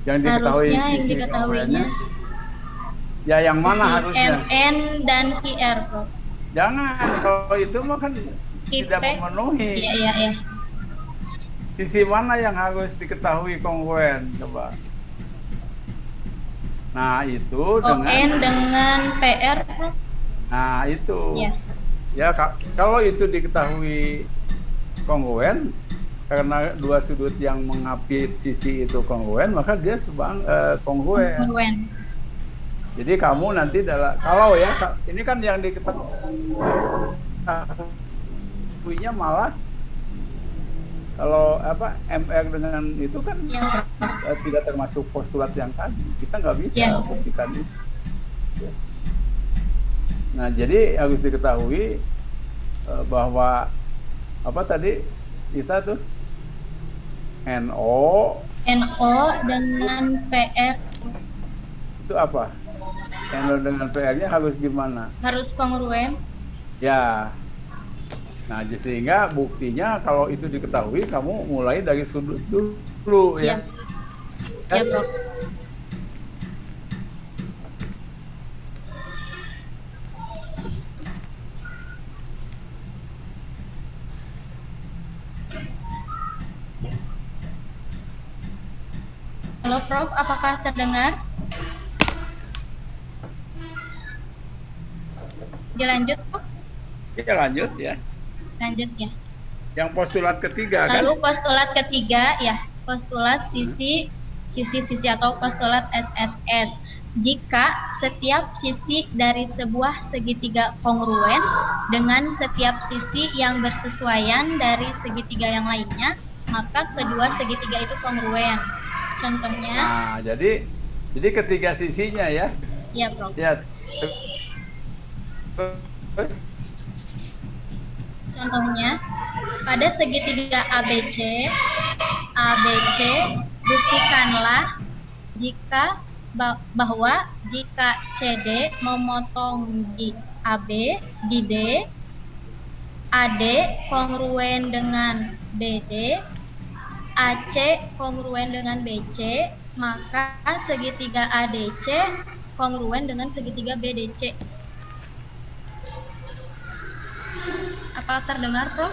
Yang diketahui Harusnya yang sisi diketahuinya kongruennya. Ya, yang mana sisi harusnya? MN dan QR, Prof. Jangan, kalau itu mah kan tidak memenuhi. Iya. Sisi mana yang harus diketahui kongruen, coba. Nah, itu ON dengan PR, Prof. Nah, itu. Ya. Ya, kalau itu diketahui kongruen, karena dua sudut yang mengapit sisi itu kongruen, maka dia kongruen. Kongruen. Jadi kamu nanti kalau ya, ini kan yang diketahuinya malah kalau MR dengan itu kan Ya. tidak termasuk postulat yang tadi. Kita nggak bisa Ya. buktikan itu. Nah, jadi harus diketahui bahwa apa tadi kita tuh NO dengan PR itu apa? NO dengan PR-nya harus gimana? harus kongruen. Ya. Nah, sehingga buktinya kalau itu diketahui, kamu mulai dari sudut dulu ya. Ya, Prof. Halo, Prof, apakah terdengar? Dilanjut, Prof? Ya, lanjut ya. Lanjut ya. Yang postulat ketiga kan? Lalu postulat ketiga ya, postulat sisi atau postulat SSS. Jika setiap sisi dari sebuah segitiga kongruen dengan setiap sisi yang bersesuaian dari segitiga yang lainnya, maka kedua segitiga itu kongruen. Contohnya, Nah, jadi ketiga sisinya ya. ya, Prof. Ya. Contohnya, pada segitiga ABC, buktikanlah bahwa jika CD memotong di AB, di D, AD kongruen dengan BD, AC kongruen dengan BC, maka segitiga ADC kongruen dengan segitiga BDC. Apa terdengar, Prof?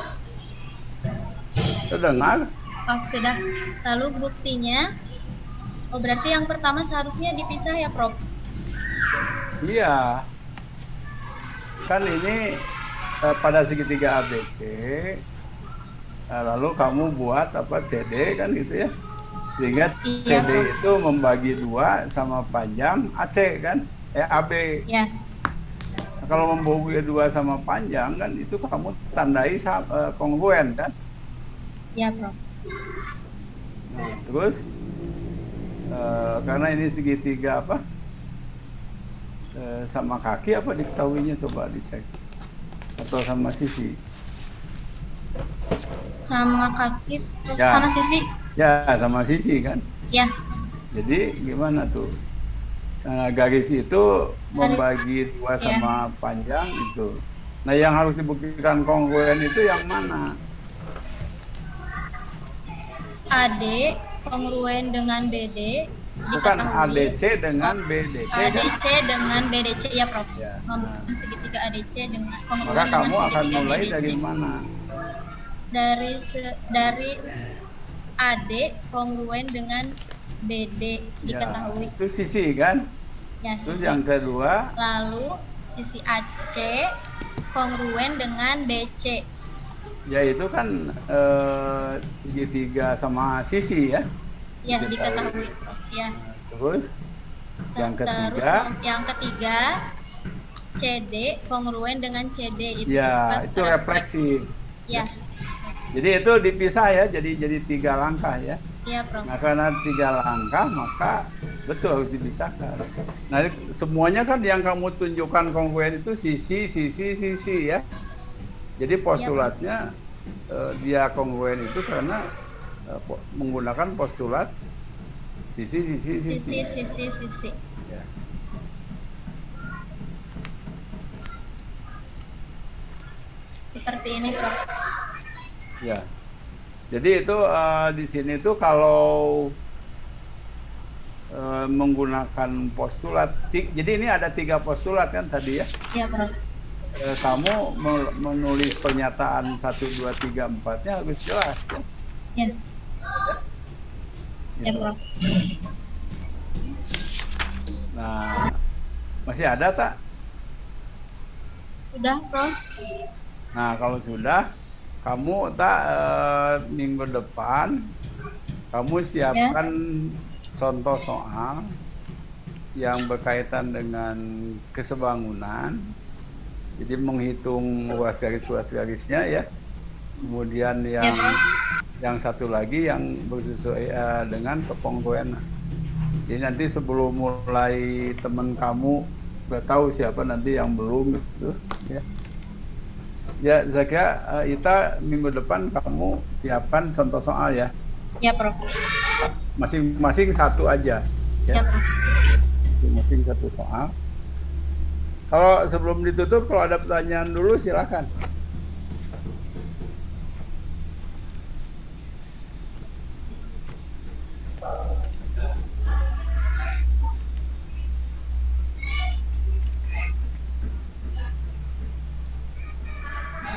Terdengar? Oh, sudah. Lalu buktinya, berarti yang pertama seharusnya dipisah ya, Prof? Iya. Kan ini pada segitiga ABC, lalu kamu buat CD kan gitu ya. Sehingga Iya, CD Prof. itu membagi dua sama panjang AC kan? AB. Ya. Nah, kalau membagi dua sama panjang kan itu kamu tandai kongruen kan? Ya, Prof. Nah, terus karena ini segitiga sama kaki apa diketahuinya, coba dicek, atau sama sisi? Sama kaki, Ya. sama sisi. Ya, sama sisi kan. Ya. Jadi gimana tuh? Nah, garis itu membagi dua sama panjang itu. Nah, yang harus dibuktikan kongruen itu yang mana? AD kongruen dengan BD. Bukan diketahui. ADC dengan BDC kan? ADC dengan BDC, ya, Prof. Ya. Membuktikan segitiga ADC dengan kongruen Maka dengan kamu akan segitiga mulai BDC. dari mana? Dari AD kongruen dengan BD diketahui. Ya, itu sisi kan? Ya, Terus sisi. yang kedua, Lalu sisi AC kongruen dengan BC. ya itu kan segitiga sama sisi ya. Ya, diketahui, Prof. Ya. Terus yang Terus ketiga, yang ketiga, CD kongruen dengan CD itu ya sifat itu refleksif. Ya, Jadi itu dipisah ya, jadi 3 langkah ya. iya, Prof. Nah karena 3 langkah maka betul harus dipisahkan. Nah semuanya kan yang kamu tunjukkan kongruen itu sisi ya. Jadi postulatnya dia kongruen itu karena menggunakan postulat sisi. Sisi. Ya. Seperti ini, Prof. Ya. Jadi itu di sini tuh kalau menggunakan postulat, jadi ini ada 3 postulat kan tadi ya. Iya, Prof. Kamu menulis pernyataan 1, 2, 3, 4-nya harus jelas ya. Ya. Ya, Gitu. Prof. Nah, masih ada tak? Sudah, Prof. Nah, kalau sudah, kamu tak minggu depan kamu siapkan contoh soal yang berkaitan dengan kesebangunan. Jadi menghitung luas garisnya ya. Kemudian yang satu lagi yang bersesuaian dengan keponggoan. Jadi nanti sebelum mulai teman kamu udah tahu siapa nanti yang belum gitu ya. Ya, saya kira Ita minggu depan kamu siapkan contoh soal ya. Ya, Prof. Masing-masing satu aja. Ya, Prof. Masing-masing satu soal. Kalau sebelum ditutup, kalau ada pertanyaan dulu silakan.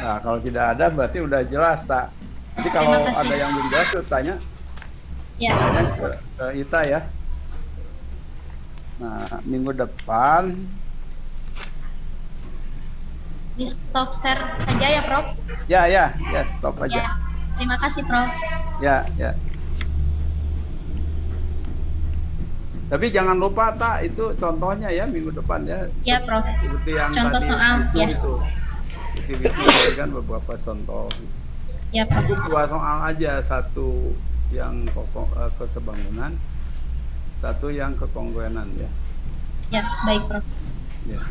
Nah, kalau tidak ada berarti udah jelas tak. Jadi kalau ada yang belum jelas tuh tanya. Ya. Tanya ke Ita ya. Nah, minggu depan Di stop share saja ya, Prof. ya stop aja. Ya. Terima kasih, Prof. Ya. Tapi jangan lupa tak itu contohnya ya minggu depan ya. Ya, Prof. Seperti yang Contoh tadi soal ya. itu. Itu kan beberapa contoh. Ya, Prof. Itu 2 soal aja, satu yang kesebangunan, satu yang kekongruenan ya. Ya, baik, Prof. Ya.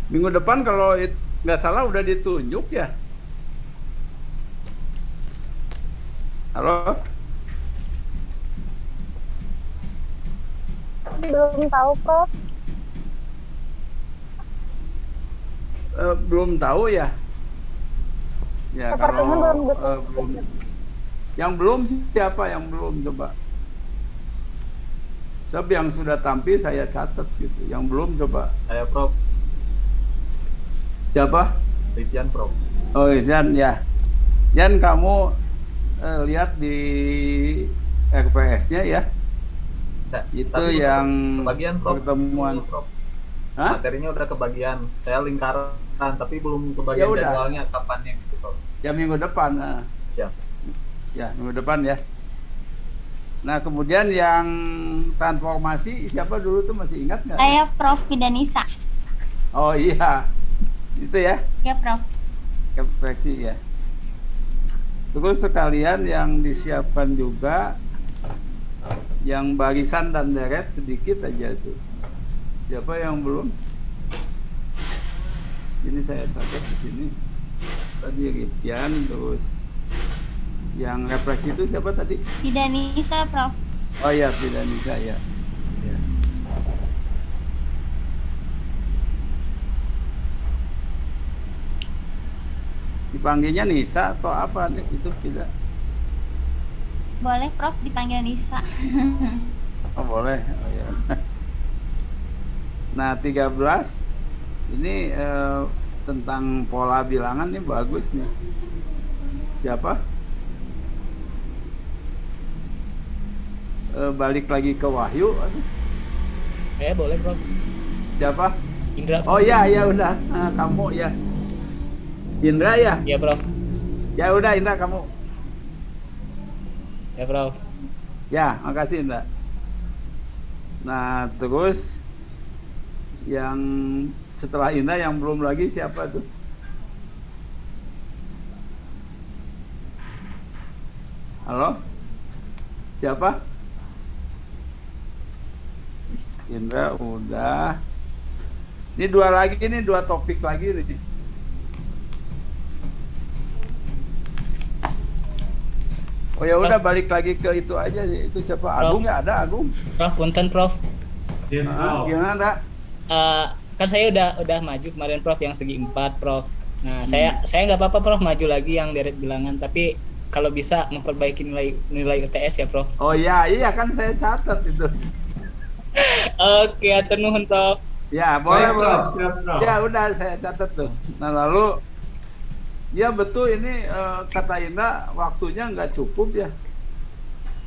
Minggu depan kalau nggak salah udah ditunjuk ya. Halo? Belum tahu, Prof. Belum tahu ya. Ya Sepertinya kalau belum. yang belum sih siapa yang belum coba? Siapa yang sudah tampil saya catat gitu. Yang belum coba. Saya Prof. Siapa? Ritian Prof. Oh, Izan ya. Jan kamu lihat di RPS-nya ya. Itu Tapi yang kebagian Prof. pertemuan. Prof. Hah? Materinya udah kebagian. Saya lingkaran tapi belum kebagian Ya udah. jadwalnya kapannya gitu Prof. Ya minggu depan. Nah. Siap. Ya minggu depan ya. Nah kemudian yang transformasi siapa dulu tuh masih ingat nggak? Saya Prof. Fidanisa. Oh iya. Itu ya. Ya, Prof. Refleksi ya. Terus sekalian yang disiapkan juga yang barisan dan deret sedikit aja tuh. Siapa yang belum? Ini saya catat di sini. Tadi Ritian, terus yang refleksi itu siapa tadi? Fidanisa, Prof. Oh iya, Fidanisa ya. Ya. Dipanggilnya Nisa atau apa nih? Itu tidak. Boleh, Prof, dipanggil Nisa. Oh boleh. Oh, ya. Nah 13 ini tentang pola bilangan nih bagus nih. Siapa? Balik lagi ke Wahyu. Boleh Prof. Siapa? Indra. Oh ya udah. Nah, kamu ya. Indra ya? Iya Prof. Ya udah Indra kamu. Ya, Prof. Ya, makasih Indra. Nah, terus yang setelah Indra yang belum lagi siapa tuh? Halo? Siapa? Indra udah. Ini dua lagi nih, dua topik lagi nih. Oh ya udah balik lagi ke itu aja sih. Itu siapa? Agung ya ada Agung. Prof, punten Prof. Gimana Nda? Kan saya udah maju kemarin Prof yang segi 4 Prof. Nah, saya nggak apa-apa Prof maju lagi yang deret bilangan, tapi kalau bisa memperbaiki nilai UTS ya Prof. Oh iya kan saya catat itu. Oke, atur nuhun Prof. Ya boleh boleh. Siap, Prof. Ya udah saya catat tuh. Nah lalu ya betul ini kata Indra waktunya nggak cukup ya.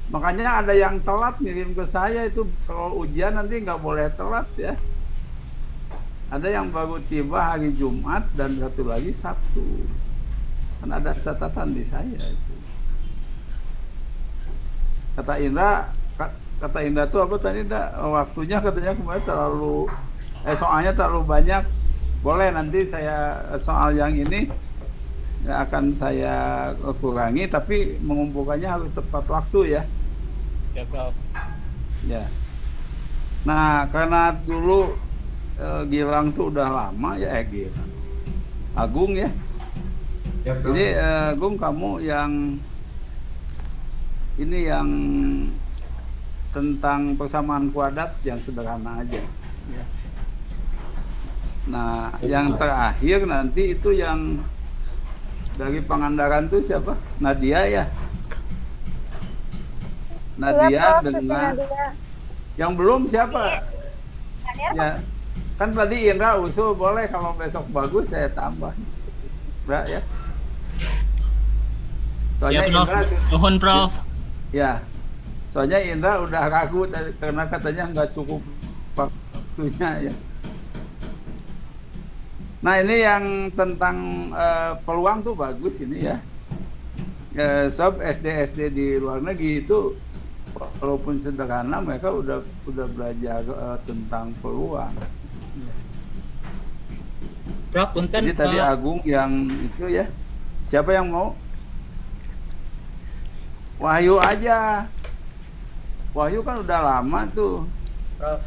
Makanya ada yang telat ngirim ke saya itu kalau ujian nanti nggak boleh telat ya. Ada yang baru tiba hari Jumat dan satu lagi Sabtu. Kan ada catatan di saya itu. Kata Indra tuh apa tadi Indra? Waktunya katanya kemarin soalnya terlalu banyak. Boleh nanti saya soal yang ini akan saya kurangi tapi mengumpulkannya harus tepat waktu ya. Ya Prof. Ya. Nah, karena dulu Gilang tuh udah lama ya Gilang. Agung ya. Ya, Prof. Jadi Agung kamu yang ini yang tentang persamaan kuadrat yang sederhana aja. Ya. Nah, yang terakhir nanti itu yang dari Pangandaran tuh siapa? Nadia ya. Nadia dengan yang belum siapa? Ya, kan tadi Indra usul boleh kalau besok bagus saya tambah. Mbak ya. Soalnya Ya Prof. Indra Nuhun Prof. ya. Soalnya Indra udah ragu karena katanya nggak cukup waktunya ya. Nah ini yang tentang peluang tuh bagus ini ya. Sob SD di luar negeri itu walaupun sederhana mereka udah belajar tentang peluang. Prof, punten. Jadi tadi Agung yang itu ya. Siapa yang mau? Wahyu aja. Wahyu kan udah lama tuh. Prof.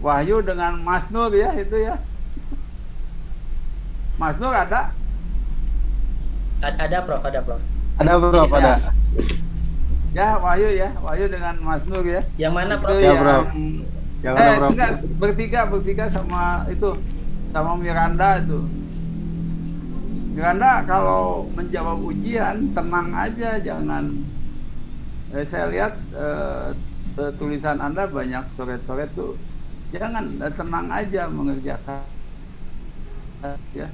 Wahyu dengan Mas Nur ya itu ya. Mas Nur ada? Ada Prof, ada Prof. Ada Prof, Bisa. ada. Ya, Wahyu dengan Mas Nur ya. Yang mana Prof? Itu Ya, yang Prof. Yang mana, Prof? enggak, bertiga sama itu sama Miranda itu. Miranda kalau menjawab ujian tenang aja, jangan saya lihat tulisan Anda banyak coret-coret tuh. Jangan tenang aja mengerjakan ya.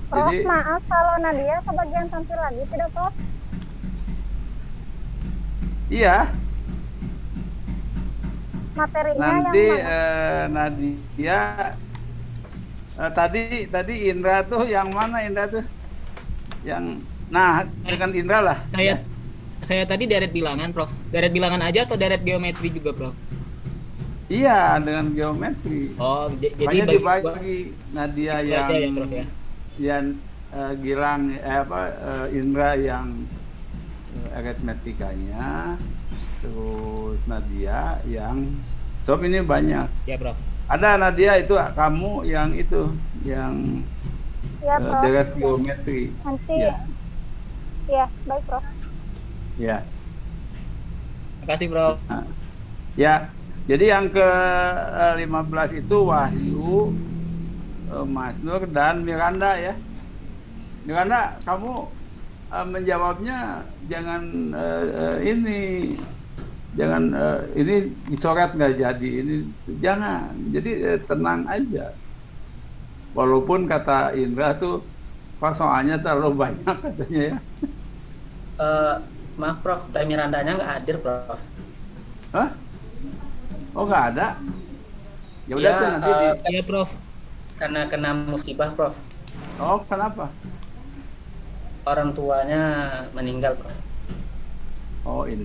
Prof, Jadi maaf kalau Nadia kebagian tampil lagi tidak Prof? iya, Materinya nanti yang mana? Nadia tadi Indra tuh yang mana Indra tuh? Yang dengan Indra lah. Saya tadi deret bilangan Prof. Deret bilangan aja atau deret geometri juga Prof? Iya, dengan geometri. Oh, jadi Makanya dibagi Nadia itu yang aja ya Prof ya. yang Gilang Indra yang aritmetikanya, terus Nadia yang sob ini banyak. Ya Prof. Ada Nadia itu kamu yang itu yang Ya Prof. deret geometri. Nanti Ya. ya, baik Prof. Ya. Makasih Prof. Nah, ya. Jadi yang ke 15 itu Wahyu, Mas Nur dan Miranda ya. Miranda, kamu menjawabnya jangan ini dicoret nggak jadi ini jangan. Jadi tenang aja. Walaupun kata Indra tuh soalnya terlalu banyak katanya ya. Maaf Prof, Teh Mirandanya nggak hadir Prof. Hah? Oh nggak ada? Ya udah Ya, tuh nanti di. Ya Prof. Karena kena musibah Prof. Oh kenapa? Orang tuanya meninggal Prof. Oh ini.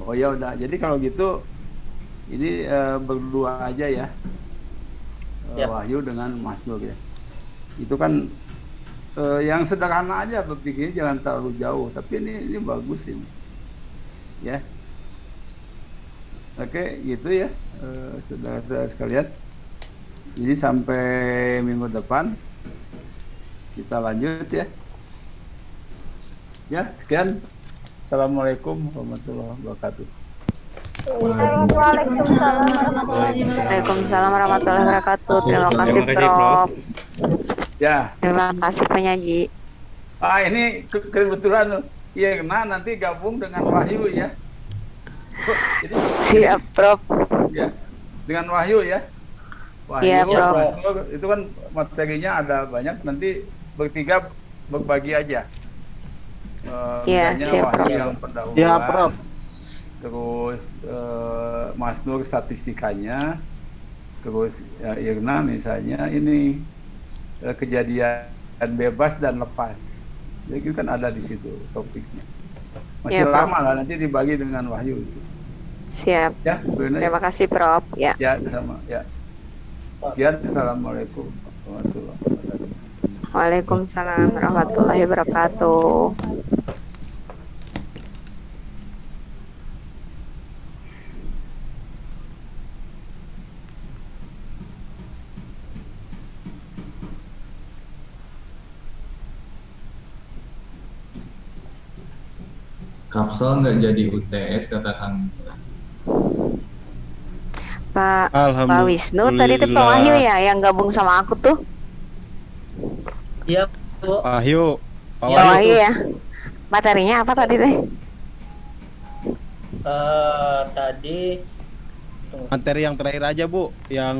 Oh ya udah. Jadi kalau gitu ini berdua aja ya. Wahyu dengan Mas Nur ya. Itu kan yang sederhana aja berpikir, jangan terlalu jauh. Tapi ini bagus ini. Ya. Oke, gitu ya. Saudara-saudara sekalian. Jadi sampai minggu depan kita lanjut ya. Ya, sekian. Assalamualaikum warahmatullahi wabarakatuh. Waalaikumsalam warahmatullahi wabarakatuh. Terima kasih, Terima kasih, Prof. Prof. Ya. Terima kasih penyaji. Ini kebetulan ya nanti gabung dengan Wahyu ya. Jadi, Siap, Prof. ya, dengan Wahyu ya. Wahyu, Iya, Prof. Mas Nur, itu kan materinya ada banyak, nanti bertiga berbagi aja. Iya, Misalnya siap, Wahyu Prof. yang pendahuluan. Iya, Prof. Terus Mas Nur statistikanya, terus Irna misalnya ini kejadian bebas dan lepas. Jadi itu kan ada di situ topiknya. Masih Ya, Prof. lama lah, nanti dibagi dengan Wahyu. Siap. Ya, benar. Terima kasih, Prof. Ya. Ya, sama. Ya. Sekian, assalamualaikum warahmatullahi wabarakatuh. Waalaikumsalam warahmatullahi wabarakatuh. Kapsel nggak jadi UTS kata Kang. Pak Wisnu tadi tuh Pak Wahyu ya yang gabung sama aku tuh. Iya, Bu. Wahyu. Pak Pak Wahyu ya. Materinya apa tadi teh? Tadi Materi yang terakhir aja Bu, yang